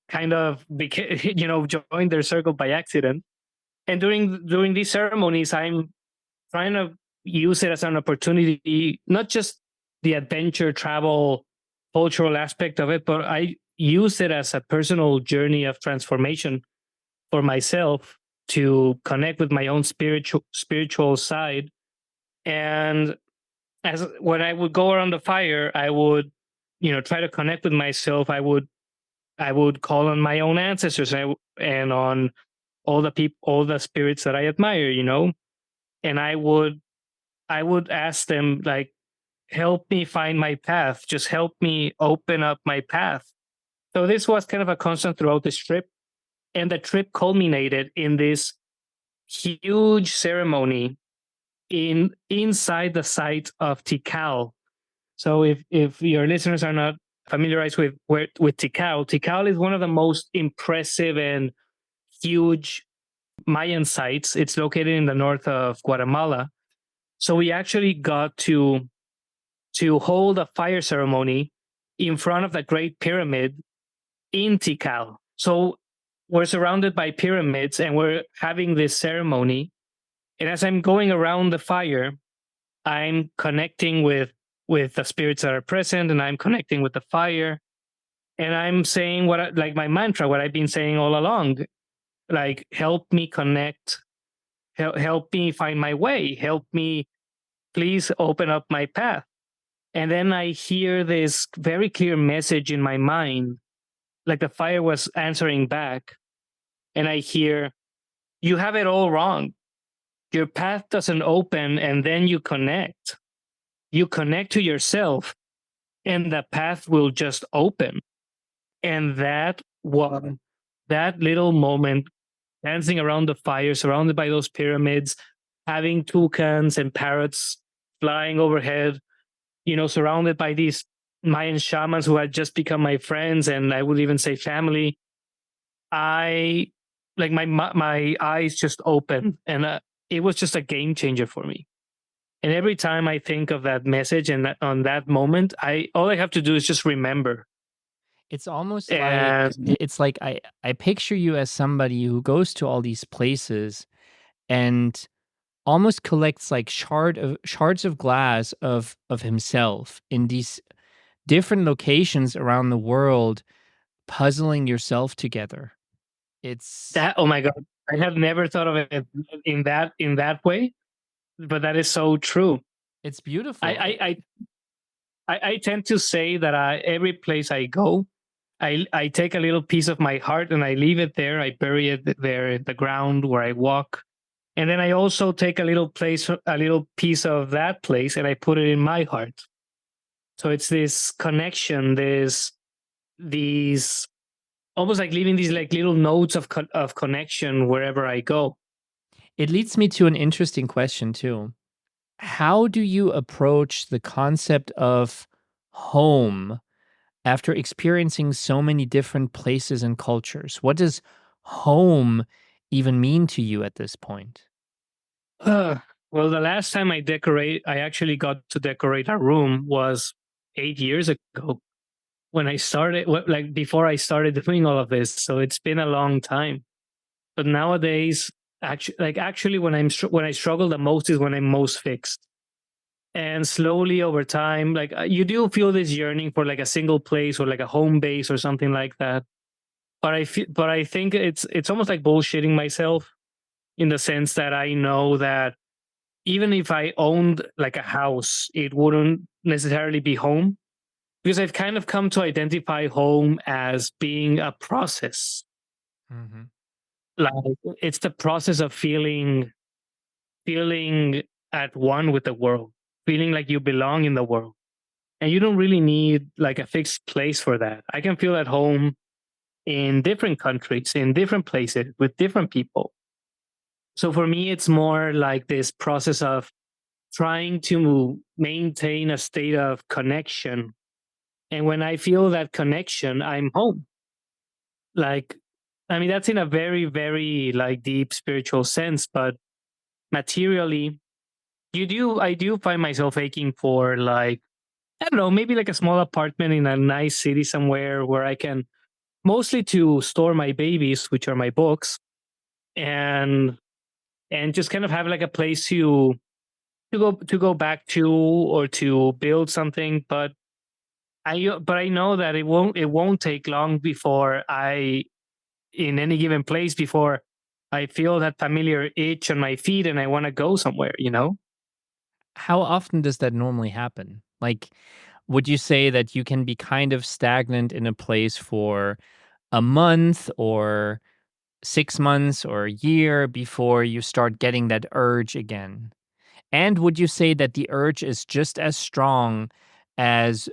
kind of became, joined their circle by accident. And during these ceremonies, I'm trying to use it as an opportunity, not just the adventure, travel, cultural aspect of it, but I use it as a personal journey of transformation for myself to connect with my own spiritual side. And as when I would go around the fire, I would, try to connect with myself. I would call on my own ancestors and on all the spirits that I admire, and I would ask them like, help me find my path. Just help me open up my path. So this was kind of a constant throughout this trip. And the trip culminated in this huge ceremony inside the site of Tikal. So if your listeners are not familiarized with Tikal, Tikal is one of the most impressive and huge Mayan sites. It's located in the north of Guatemala. So we actually got to hold a fire ceremony in front of the Great Pyramid in Tikal. So we're surrounded by pyramids and we're having this ceremony. And as I'm going around the fire, I'm connecting with the spirits that are present, and I'm connecting with the fire. And I'm saying like my mantra, what I've been saying all along, like, help me connect, help me find my way, help me, please open up my path. And then I hear this very clear message in my mind, like the fire was answering back. And I hear, you have it all wrong. Your path doesn't open and then you connect. You connect to yourself and the path will just open. And that little moment, dancing around the fire, surrounded by those pyramids, having toucans and parrots flying overhead, surrounded by these Mayan shamans who had just become my friends, and I would even say family. I like my eyes just opened, and it was just a game changer for me. And every time I think of that message and on that moment, all I have to do is just remember. It's almost like And it's like I picture you as somebody who goes to all these places and almost collects like shards of glass of himself in these different locations around the world, puzzling yourself together. It's oh my god, I have never thought of it in that way, but that is so true. it's beautiful. I tend to say that every place I go, I take a little piece of my heart and I leave it there. I bury it there in the ground where I walk. And then I also take a little piece of that place and I put it in my heart. So it's this connection, these almost like leaving these like little notes of connection wherever I go. It leads me to an interesting question, too. How do you approach the concept of home after experiencing so many different places and cultures? What does home even mean to you at this point? Uh, well, the last time I actually got to decorate a room was 8 years ago when I started, like before I started doing all of this. So it's been a long time. But nowadays, actually, when I struggle the most is when I'm most fixed. And slowly over time, like you do feel this yearning for like a single place or like a home base or something like that. But I think it's almost like bullshitting myself in the sense that I know that even if I owned like a house, it wouldn't necessarily be home because I've kind of come to identify home as being a process. Mhm. Like it's the process of feeling at one with the world, feeling like you belong in the world. And you don't really need like a fixed place for that. I can feel at home in different countries, in different places, with different people. So for me, it's more like this process of trying to maintain a state of connection. And when I feel that connection, I'm home. Like, I mean, that's in a very, very like deep spiritual sense, but materially, I do find myself aching for like, I don't know, maybe like a small apartment in a nice city somewhere where I can mostly to store my babies, which are my books, and just kind of have like a place to go back to or to build something. But I know that it won't take long before I in any given place before I feel that familiar itch on my feet and I want to go somewhere, you know? How often does that normally happen? Like, would you say that you can be kind of stagnant in a place for a month or 6 months or a year before you start getting that urge again? And would you say that the urge is just as strong as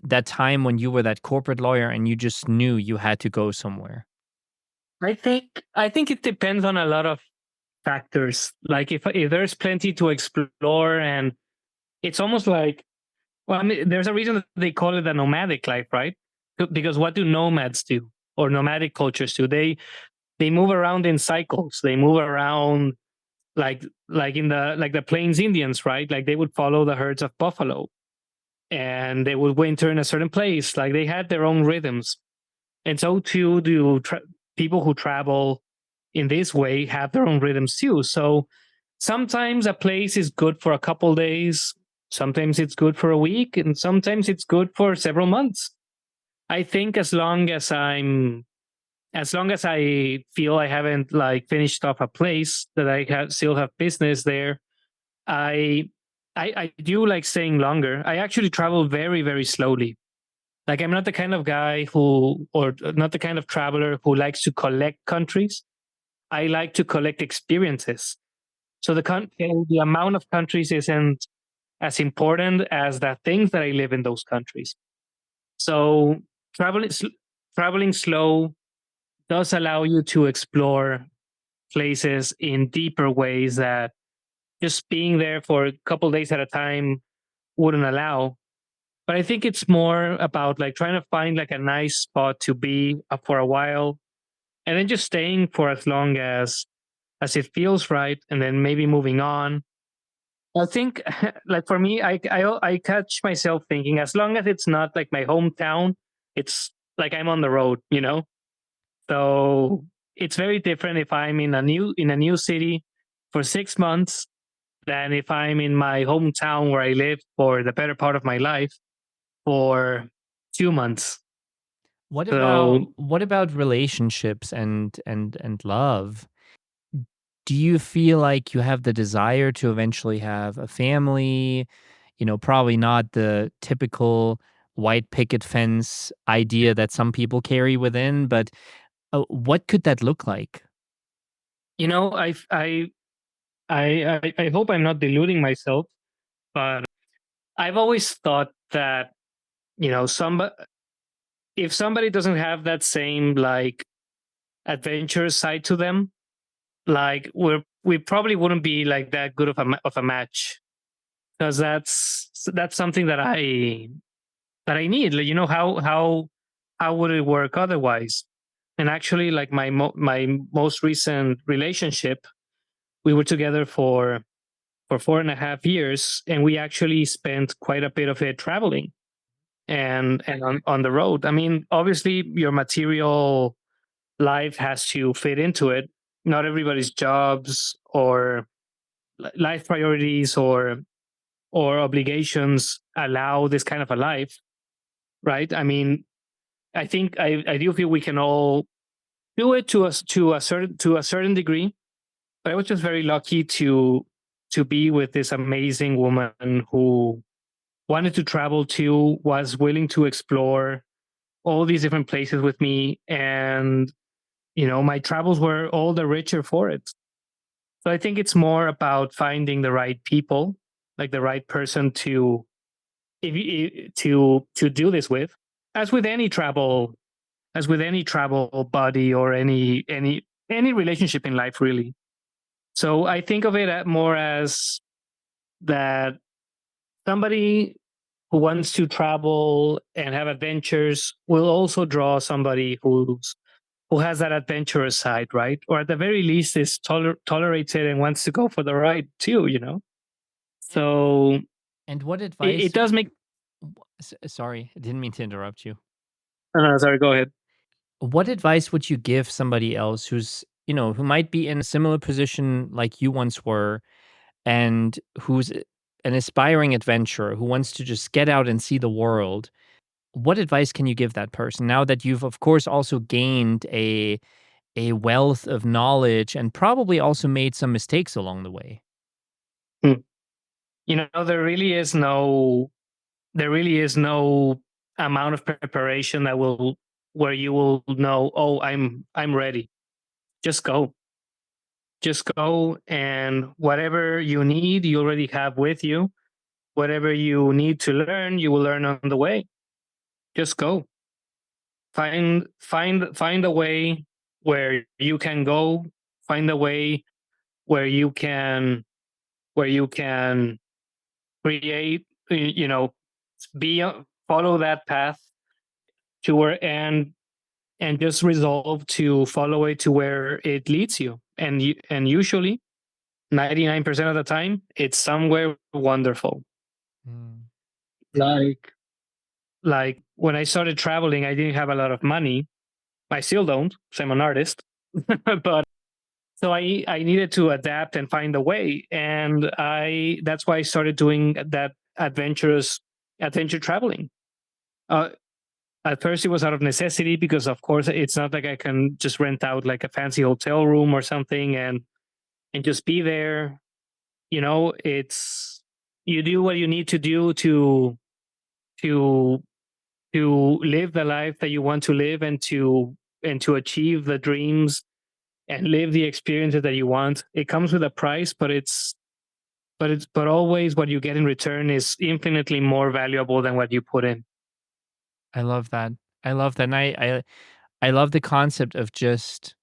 that time when you were that corporate lawyer and you just knew you had to go somewhere? I think it depends on a lot of factors. Like if there's plenty to explore and it's almost like well, I mean, there's a reason that they call it a nomadic life, right? Because what do nomads do or nomadic cultures do? They move around in cycles. They move around like in the Plains Indians, right? Like they would follow the herds of buffalo and they would winter in a certain place. Like they had their own rhythms, and so too do people who travel in this way have their own rhythms too. So sometimes a place is good for a couple days, sometimes it's good for a week, and sometimes it's good for several months. I think as long as I feel I haven't like finished off a place that still have business there, I I do like staying longer. I actually travel very, very slowly. Like I'm not the kind of guy who or not the kind of traveler who likes to collect countries. I like to collect experiences. So the amount of countries isn't as important as the things that I live in those countries. So traveling traveling slow does allow you to explore places in deeper ways that just being there for a couple days at a time wouldn't allow. But I think it's more about like trying to find like a nice spot to be for a while and then just staying for as long as it feels right and then maybe moving on. I think like for me I catch myself thinking as long as it's not like my hometown, it's like I'm on the road, you know? So it's very different if I'm in a new city for 6 months than if I'm in my hometown where I lived for the better part of my life for 2 months. So What about relationships and love? Do you feel like you have the desire to eventually have a family? You know, probably not the typical white picket fence idea that some people carry within, but what could that look like? you know, I hope I'm not deluding myself, but I've always thought that you know if somebody doesn't have that same like adventurous side to them, like we probably wouldn't be like that good of a match, because that's something that I need. Like, how would it work otherwise? And actually, like my most recent relationship, we were together for 4.5 years, and we actually spent quite a bit of it traveling and on the road. I mean, obviously, your material life has to fit into it. Not everybody's jobs or life priorities or obligations allow this kind of a life, right? I mean, I think I do feel we can all do it to a certain degree. But I was just very lucky to be with this amazing woman who wanted to travel too, was willing to explore all these different places with me, and my travels were all the richer for it. So I think it's more about finding the right people, like the right person to if you, to do this with, as with any travel, buddy, or any relationship in life, really. So I think of it more as that somebody who wants to travel and have adventures will also draw somebody who has that adventurous side, right? Or at the very least is tolerates it and wants to go for the ride too. So And what it advice? does make. Sorry, I didn't mean to interrupt you. No, sorry, go ahead. What advice would you give somebody else who might be in a similar position like you once were, and who's an aspiring adventurer who wants to just get out and see the world? What advice can you give that person now that you've, of course, also gained a wealth of knowledge and probably also made some mistakes along the way? Hmm. There really is no amount of preparation that will where you will know, oh, I'm ready. Just go. Just go, and whatever you need, you already have with you. Whatever you need to learn, you will learn on the way. Just go. Find a way where you can go. Find a way where you can create, be follow that path to where, and just resolve to follow it to where it leads you. And usually 99% of the time it's somewhere wonderful. Mm. like like when I started traveling, I didn't have a lot of money. I still don't, so I'm an artist. But so I needed to adapt and find a way, and I that's why I started doing that adventure traveling. uh, at first it was out of necessity, because of course it's not like I can just rent out like a fancy hotel room or something and just be there. It's you do what you need to do to to live the life that you want to live, and to achieve the dreams and live the experiences that you want. It comes with a price, but always what you get in return is infinitely more valuable than what you put in. I love that. I love that. And I love the concept of just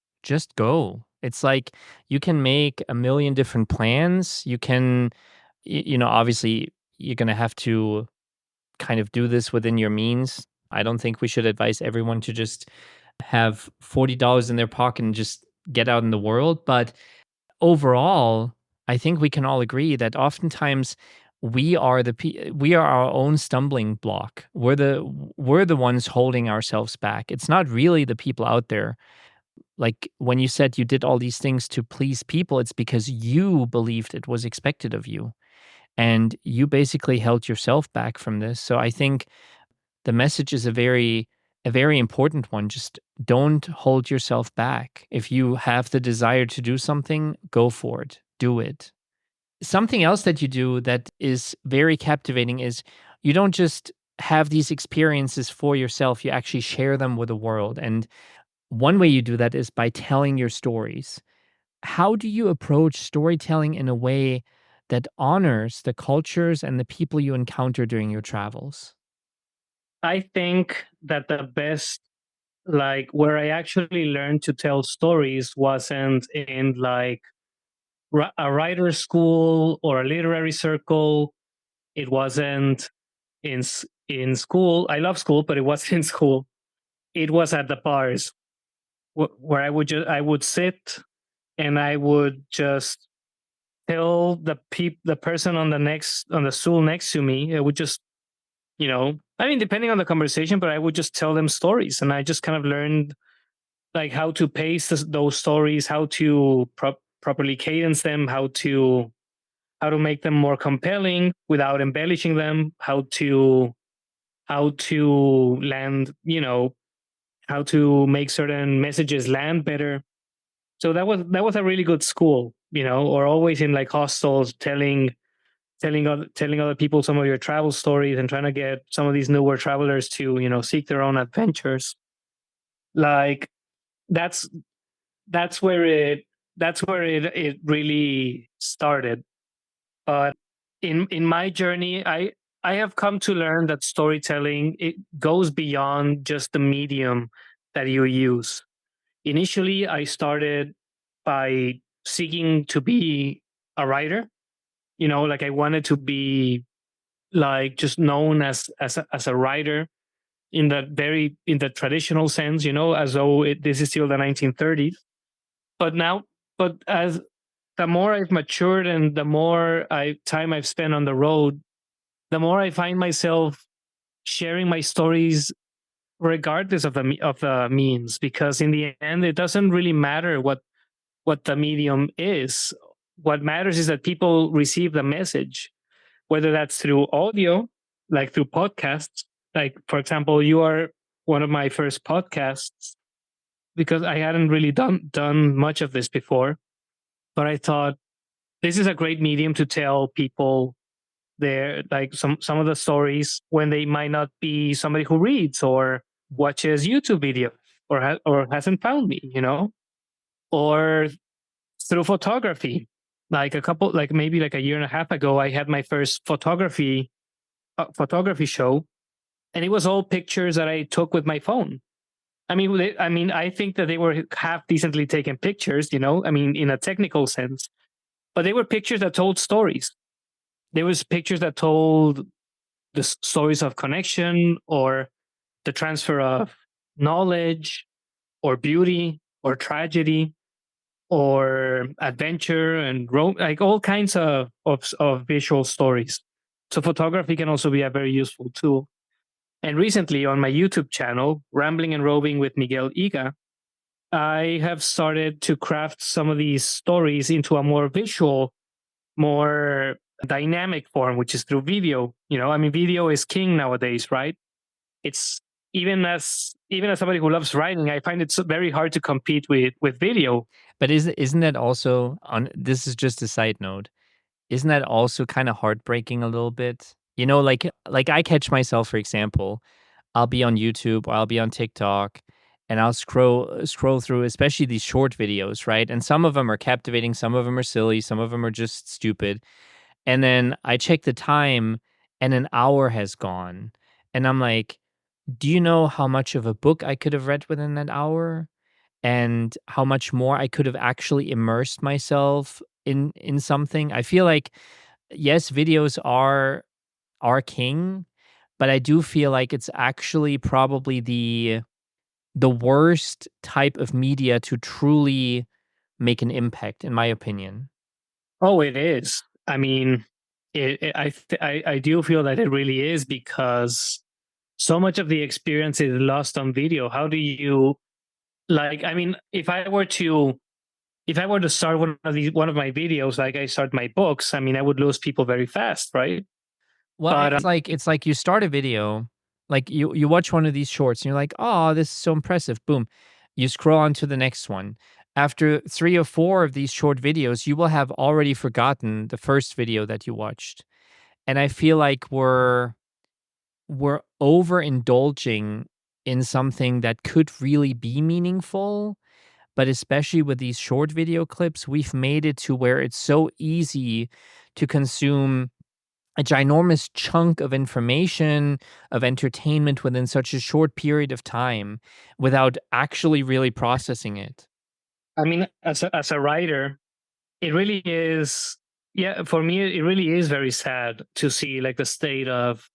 go. It's like you can make a million different plans. You can obviously you're going to have to kind of do this within your means. I don't think we should advise everyone to just have $40 in their pocket and just get out in the world, but overall, I think we can all agree that oftentimes we are our own stumbling block. We're the ones holding ourselves back. It's not really the people out there. Like when you said you did all these things to please people, it's because you believed it was expected of you. And you basically held yourself back from this. So I think the message is a very important one. Just don't hold yourself back. If you have the desire to do something, go for it. Do it. Something else that you do that is very captivating is you don't just have these experiences for yourself, you actually share them with the world. And one way you do that is by telling your stories. How do you approach storytelling in a way that honors the cultures and the people you encounter during your travels? I think that the best, like where I actually learned to tell stories, wasn't in like a writer school or a literary circle. It wasn't in school. I love school, but it wasn't in school. It was at the bars where I would sit and I would just tell the person on the stool next to me. I would just, I mean, depending on the conversation, but I would just tell them stories, and I just kind of learned like how to pace those stories, how to properly cadence them, how to make them more compelling without embellishing them, how to land, how to make certain messages land better. So that was a really good school, or always in like hostels telling other people some of your travel stories and trying to get some of these newer travelers to, seek their own adventures. Like that's that's where it really started. But in my journey, I have come to learn that storytelling, it goes beyond just the medium that you use. Initially, I started by seeking to be a writer. Like I wanted to be like just known as a writer in the traditional sense, as though this is still the 1930s. But now, but as the more I've matured and the more time I've spent on the road, the more I find myself sharing my stories regardless of the means, because in the end it doesn't really matter what the medium is. What matters is that people receive the message, whether that's through audio, like through podcasts. Like, for example, you are one of my first podcasts, because I hadn't really done much of this before. But I thought this is a great medium to tell people their, like, some of the stories when they might not be somebody who reads or watches YouTube videos, or hasn't found me, or through photography. Like maybe like a year and a half ago, I had my first photography show, and it was all pictures that I took with my phone. I mean, I think that they were half decently taken pictures, I mean, in a technical sense, but they were pictures that told stories. There was pictures that told the stories of connection, or the transfer of knowledge, or beauty, or tragedy, or adventure, and like all kinds of visual stories. So photography can also be a very useful tool. And recently on my YouTube channel, Rambling and Roving with Miguel Yga, I have started to craft some of these stories into a more visual, more dynamic form, which is through video. I mean, video is king nowadays, right? It's even as somebody who loves writing, I find it very hard to compete with video. But isn't that also on? This is just a side note. Isn't that also kind of heartbreaking a little bit? Like I catch myself, for example, I'll be on YouTube or I'll be on TikTok, and I'll scroll through, especially these short videos, right? And some of them are captivating, some of them are silly, some of them are just stupid. And then I check the time, and an hour has gone, and I'm like, do you know how much of a book I could have read within that hour? And how much more I could have actually immersed myself in something. I feel like, yes, videos are king, but I do feel like it's actually probably the worst type of media to truly make an impact, in my opinion. Oh, it is. I mean, I do feel that it really is, because so much of the experience is lost on video. How do you, like? I mean, if I were to start one of my videos, like I start my books, I mean, I would lose people very fast, right? Well, But it's like you start a video, like you watch one of these shorts and you're like, "Oh, this is so impressive." Boom. You scroll on to the next one. After 3 or 4 of these short videos, you will have already forgotten the first video that you watched. And I feel like we're overindulging in something that could really be meaningful, but especially with these short video clips, we've made it to where it's so easy to consume a ginormous chunk of information, of entertainment within such a short period of time without actually really processing it. I mean, as a writer, it really is. Yeah, for me, it really is very sad to see like the state of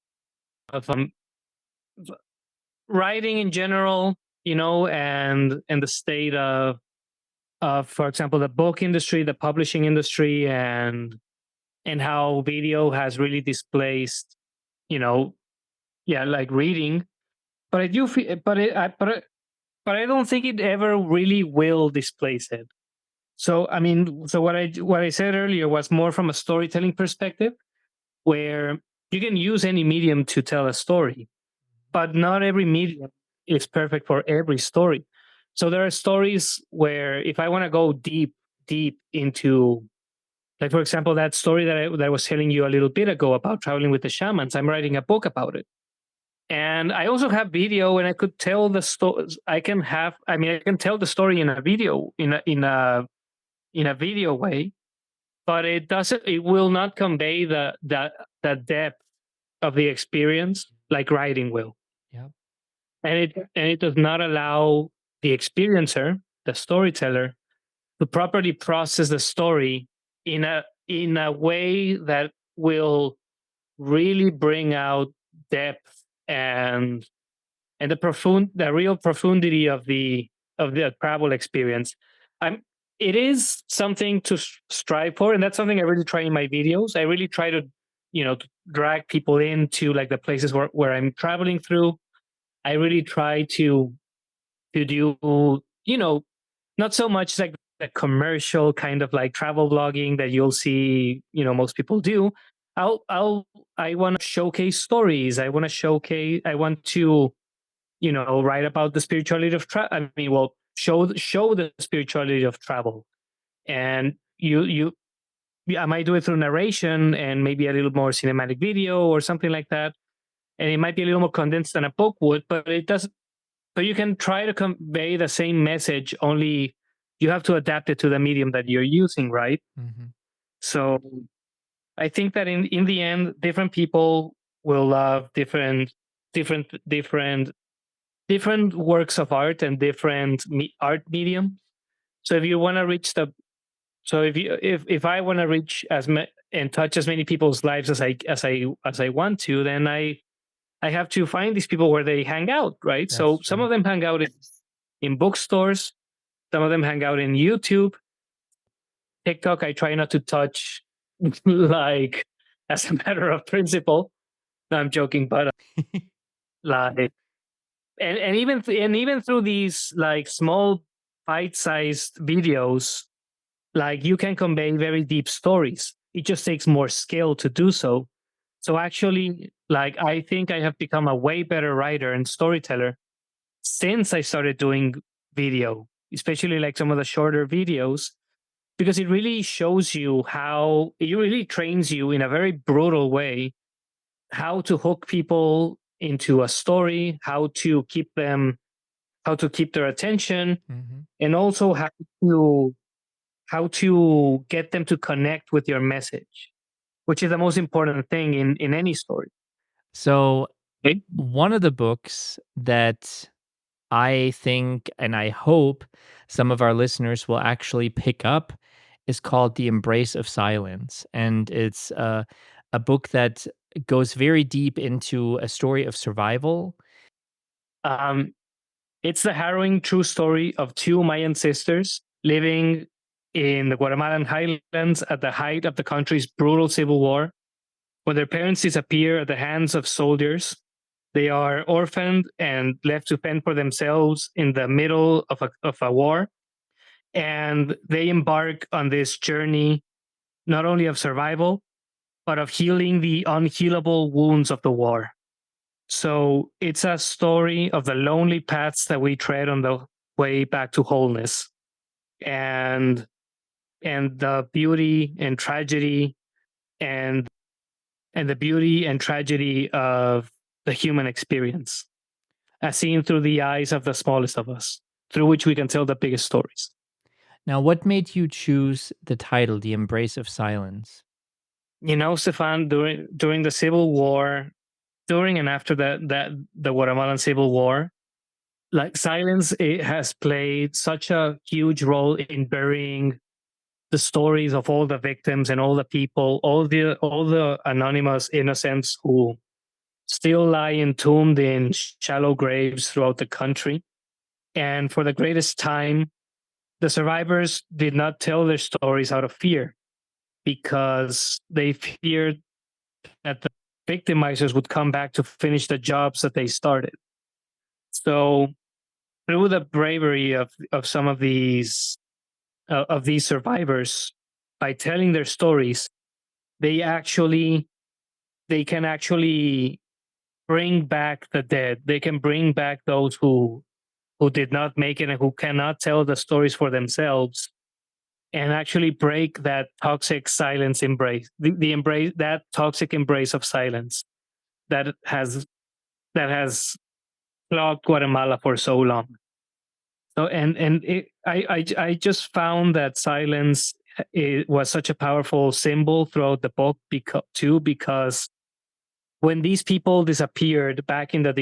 writing in general, and the state of, for example, the book industry, the publishing industry, and how video has really displaced, you know, yeah, like reading. But I do feel, but I don't think it ever really will displace it. So I mean, so what I said earlier was more from a storytelling perspective, where you can use any medium to tell a story, but not every medium is perfect for every story. So there are stories where if I want to go deep into, like for example, that story that I was telling you a little bit ago about traveling with the shamans, I'm writing a book about it. And I also have video, and I could tell the story. I can tell the story in a video, in a video way, but it will not convey the depth of the experience like writing will. Yeah. And it does not allow the experiencer, the storyteller, to properly process the story in a way that will really bring out depth and the real profundity of the travel experience. I'm It is something to strive for, and that's something I really try in my videos. I really try to drag people into like the places where I'm traveling through. I really try to do, not so much like the commercial kind of like travel vlogging that you'll see, most people do. I'll I want to showcase stories. I want to, write about the spirituality of travel. I mean, well, show the spirituality of travel. And I might do it through narration and maybe a little more cinematic video or something like that. And it might be a little more condensed than a book would, but it does. So you can try to convey the same message, only you have to adapt it to the medium that you're using, right? Hmm. So I think that in the end, different people will love different different different works of art and different art mediums. So if you want to reach the so if I want to reach and touch as many people's lives as I want to, then I have to find these people where they hang out, right? That's So some true. of them hang out in bookstores, some of them hang out in YouTube, TikTok. I try not to touch, like, as a matter of principle. No, I'm joking, but like, and even through these like small bite-sized videos, like you can convey very deep stories. It just takes more skill to do so. So actually, like I think I have become a way better writer and storyteller since I started doing video, especially like some of the shorter videos, because it really trains you in a very brutal way how to hook people into a story, how to keep their attention, Hmm. and also how to get them to connect with your message, which is the most important thing in any story. So, Okay? one of the books that I think and I hope some of our listeners will actually pick up is called The Embrace of Silence. And it's a book that goes very deep into a story of survival. Um, it's the harrowing true story of two Mayan sisters living in the Guatemalan highlands at the height of the country's brutal civil war. When their parents disappear at the hands of soldiers, they are orphaned and left to fend for themselves in the middle of a war. And they embark on this journey, not only of survival, but of healing the unhealable wounds of the war. So it's a story of the lonely paths that we tread on the way back to wholeness, and the beauty and tragedy, and the beauty and tragedy of the human experience, as seen through the eyes of the smallest of us, through which we can tell the biggest stories. Now, what made you choose the title, The Embrace of Silence? Stefan, during the Civil War, during and after the Guatemalan Civil War, like silence, it has played such a huge role in burying the stories of all the victims and all the people, all the anonymous innocents who still lie entombed in shallow graves throughout the country. And for the greatest time, the survivors did not tell their stories out of fear, because they feared that the victimizers would come back to finish the jobs that they started. So through the bravery of some of these survivors, by telling their stories, they can actually bring back the dead. They can bring back those who did not make it and who cannot tell the stories for themselves, and actually break that toxic silence embrace, the embrace, that toxic embrace of silence that has clogged Guatemala for so long. So I just found that silence, it was such a powerful symbol throughout the book, because when these people disappeared back in the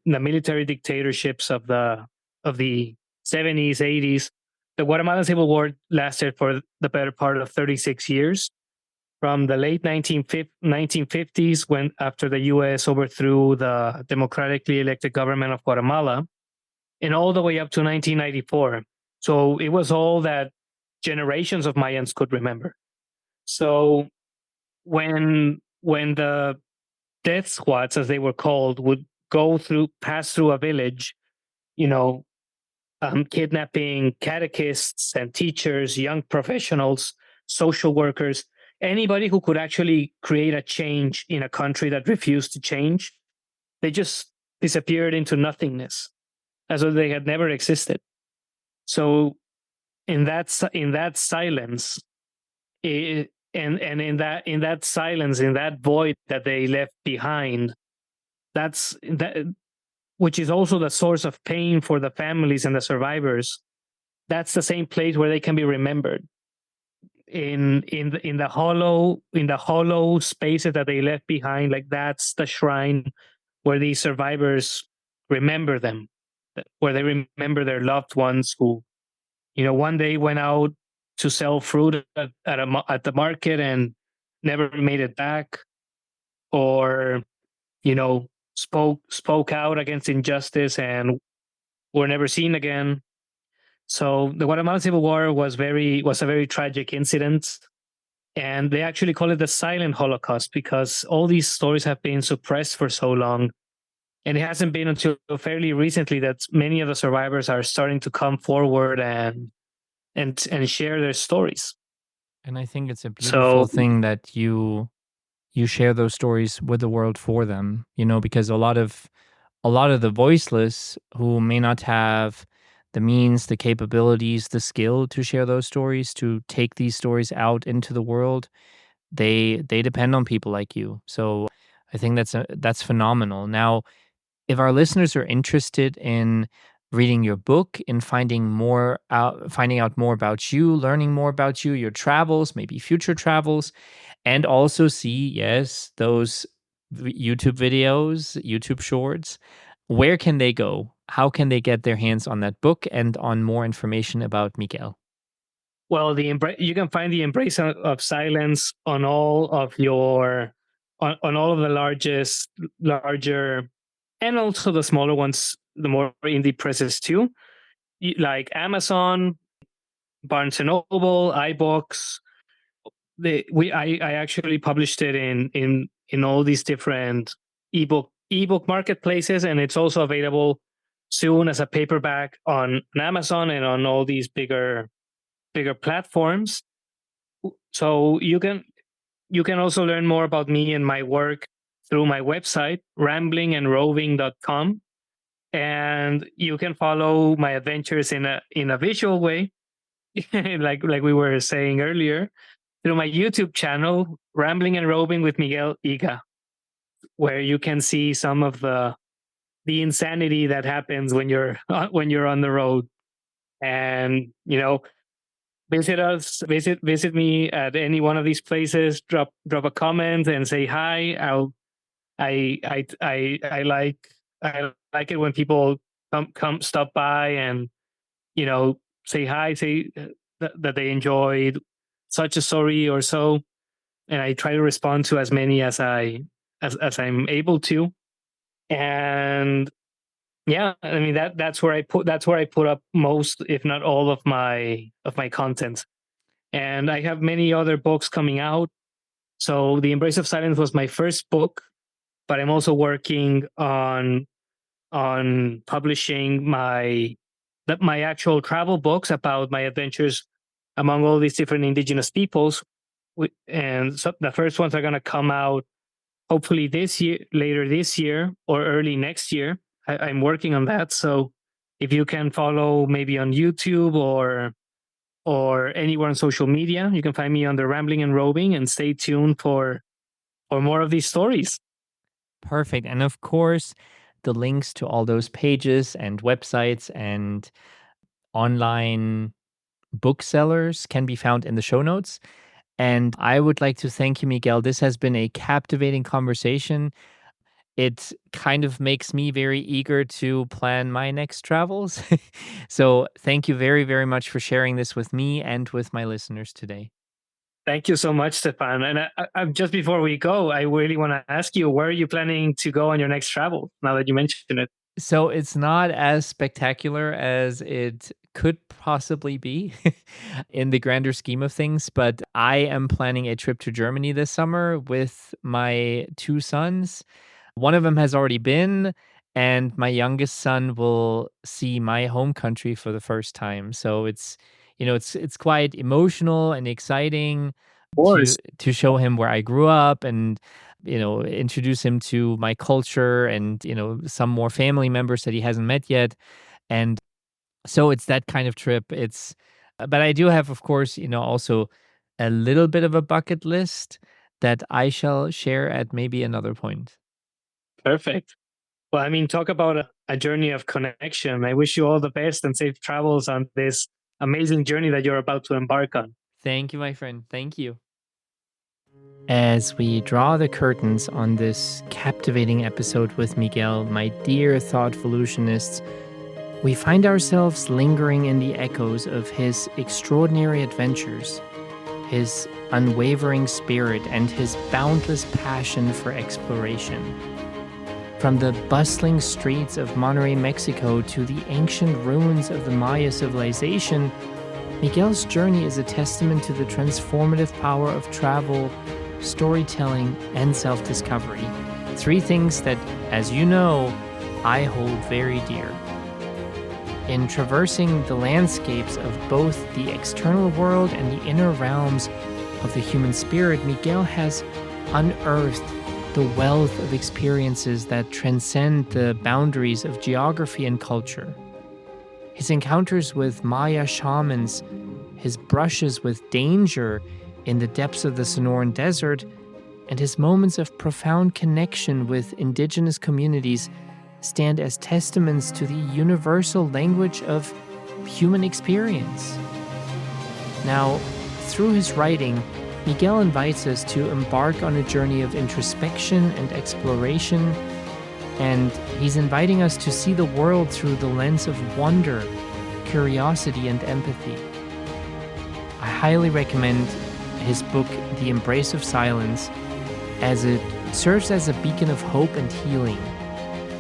military dictatorships of the 70s, 80s, the Guatemalan Civil War lasted for the better part of 36 years, from the late 1950s, when after the US overthrew the democratically elected government of Guatemala, and all the way up to 1994. So it was all that generations of Mayans could remember. So when the death squads, as they were called, would pass through a village, you know, kidnapping catechists and teachers, young professionals, social workers, anybody who could actually create a change in a country that refused to change, they just disappeared into nothingness, as though they had never existed. So in that silence, and in that silence, in that void that they left behind, that's that, which is also the source of pain for the families and the survivors. That's the same place where they can be remembered, in the hollow spaces that they left behind. Like, that's the shrine where these survivors remember them, where they remember their loved ones who, one day went out to sell fruit at the market and never made it back, or spoke out against injustice and were never seen again. So the Guatemalan Civil War was a very tragic incident, and they actually call it the silent Holocaust, because all these stories have been suppressed for so long, and it hasn't been until fairly recently that many of the survivors are starting to come forward and share their stories. And I think it's a beautiful So thing that you share those stories with the world for them, because a lot of the voiceless who may not have the means, the capabilities, the skill to share those stories, to take these stories out into the world, they depend on people like you. So I think that's phenomenal. Now, if our listeners are interested in reading your book, in finding out more about you, learning more about you, your travels, maybe future travels, and also see, yes, those YouTube videos, YouTube shorts, where can they go? How can they get their hands on that book and on more information about Miguel? Well, you can find the embrace of silence on all of on all of the larger, and also the smaller ones, the more indie presses too, like Amazon, Barnes and Noble, iBooks. I actually published it in all these different ebook marketplaces, and it's also available soon as a paperback on Amazon and on all these bigger platforms. So you can also learn more about me and my work through my website, ramblingandroving.com. And you can follow my adventures in a visual way, like we were saying earlier, through my YouTube channel, Rambling and Roving with Miguel Yga, where you can see some of the insanity that happens when you're when you're on the road. And visit me at any one of these places, drop a comment and say hi. I like it when people come stop by and say hi, say that they enjoyed such a story or so, and I try to respond to as many as I'm able to. And yeah, I mean that's where I put up most, if not all, of my content. And I have many other books coming out. So The Embrace of Silence was my first book, but I'm also working on publishing my actual travel books about my adventures among all these different indigenous peoples. And so the first ones are going to come out hopefully this year, later this year, or early next year. I'm working on that. So if you can follow maybe on YouTube or anywhere on social media, you can find me under Rambling and Roving, and stay tuned for more of these stories. Perfect. And of course, the links to all those pages and websites and online booksellers can be found in the show notes. And I would like to thank you, Miguel. This has been a captivating conversation. It kind of makes me very eager to plan my next travels. So, thank you very, very much for sharing this with me and with my listeners today. Thank you so much, Stefan. And just before we go, I really want to ask you, where are you planning to go on your next travel, now that you mentioned it? So it's not as spectacular as it could possibly be in the grander scheme of things, but I am planning a trip to Germany this summer with my two sons. One of them has already been, and my youngest son will see my home country for the first time. So it's quite emotional and exciting Of course. to show him where I grew up and introduce him to my culture and some more family members that he hasn't met yet. And so it's that kind of trip. But I do have, of course, also a little bit of a bucket list that I shall share at maybe another point. Perfect. Well, I mean, talk about a journey of connection. I wish you all the best and safe travels on this amazing journey that you're about to embark on. Thank you, my friend. Thank you. As we draw the curtains on this captivating episode with Miguel, my dear thoughtvolutionists, we find ourselves lingering in the echoes of his extraordinary adventures, his unwavering spirit, and his boundless passion for exploration. From the bustling streets of Monterrey, Mexico, to the ancient ruins of the Maya civilization, Miguel's journey is a testament to the transformative power of travel, storytelling, and self-discovery. Three things that, as you know, I hold very dear. In traversing the landscapes of both the external world and the inner realms of the human spirit, Miguel has unearthed the wealth of experiences that transcend the boundaries of geography and culture. His encounters with Maya shamans, his brushes with danger in the depths of the Sonoran Desert, and his moments of profound connection with indigenous communities stand as testaments to the universal language of human experience. Now, through his writing, Miguel invites us to embark on a journey of introspection and exploration, and he's inviting us to see the world through the lens of wonder, curiosity, and empathy. I highly recommend his book, The Embrace of Silence, as it serves as a beacon of hope and healing,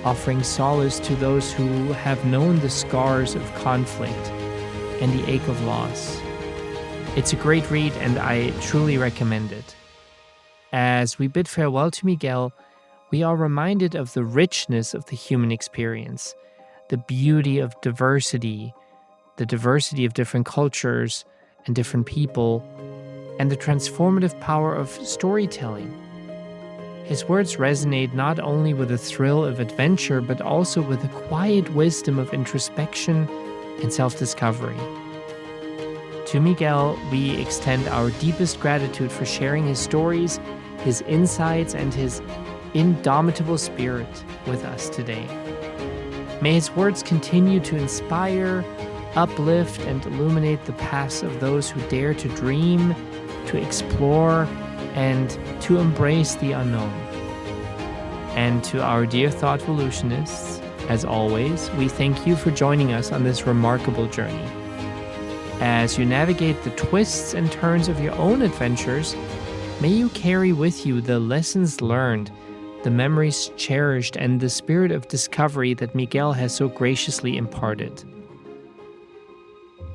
offering solace to those who have known the scars of conflict and the ache of loss. It's a great read, and I truly recommend it. As we bid farewell to Miguel, we are reminded of the richness of the human experience, the beauty of diversity, the diversity of different cultures and different people, and the transformative power of storytelling. His words resonate not only with the thrill of adventure, but also with the quiet wisdom of introspection and self-discovery. To Miguel, we extend our deepest gratitude for sharing his stories, his insights, and his indomitable spirit with us today. May his words continue to inspire, uplift, and illuminate the paths of those who dare to dream, to explore, and to embrace the unknown. And to our dear thoughtvolutionists, as always, we thank you for joining us on this remarkable journey. As you navigate the twists and turns of your own adventures, may you carry with you the lessons learned, the memories cherished, and the spirit of discovery that Miguel has so graciously imparted.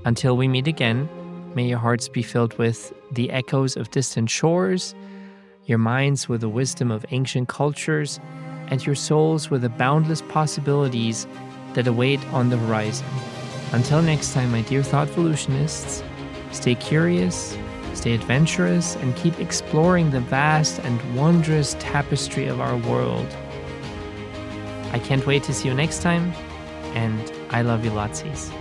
Until we meet again, may your hearts be filled with the echoes of distant shores, your minds with the wisdom of ancient cultures, and your souls with the boundless possibilities that await on the horizon. Until next time, my dear thought evolutionists, stay curious, stay adventurous, and keep exploring the vast and wondrous tapestry of our world. I can't wait to see you next time, and I love you lotsies.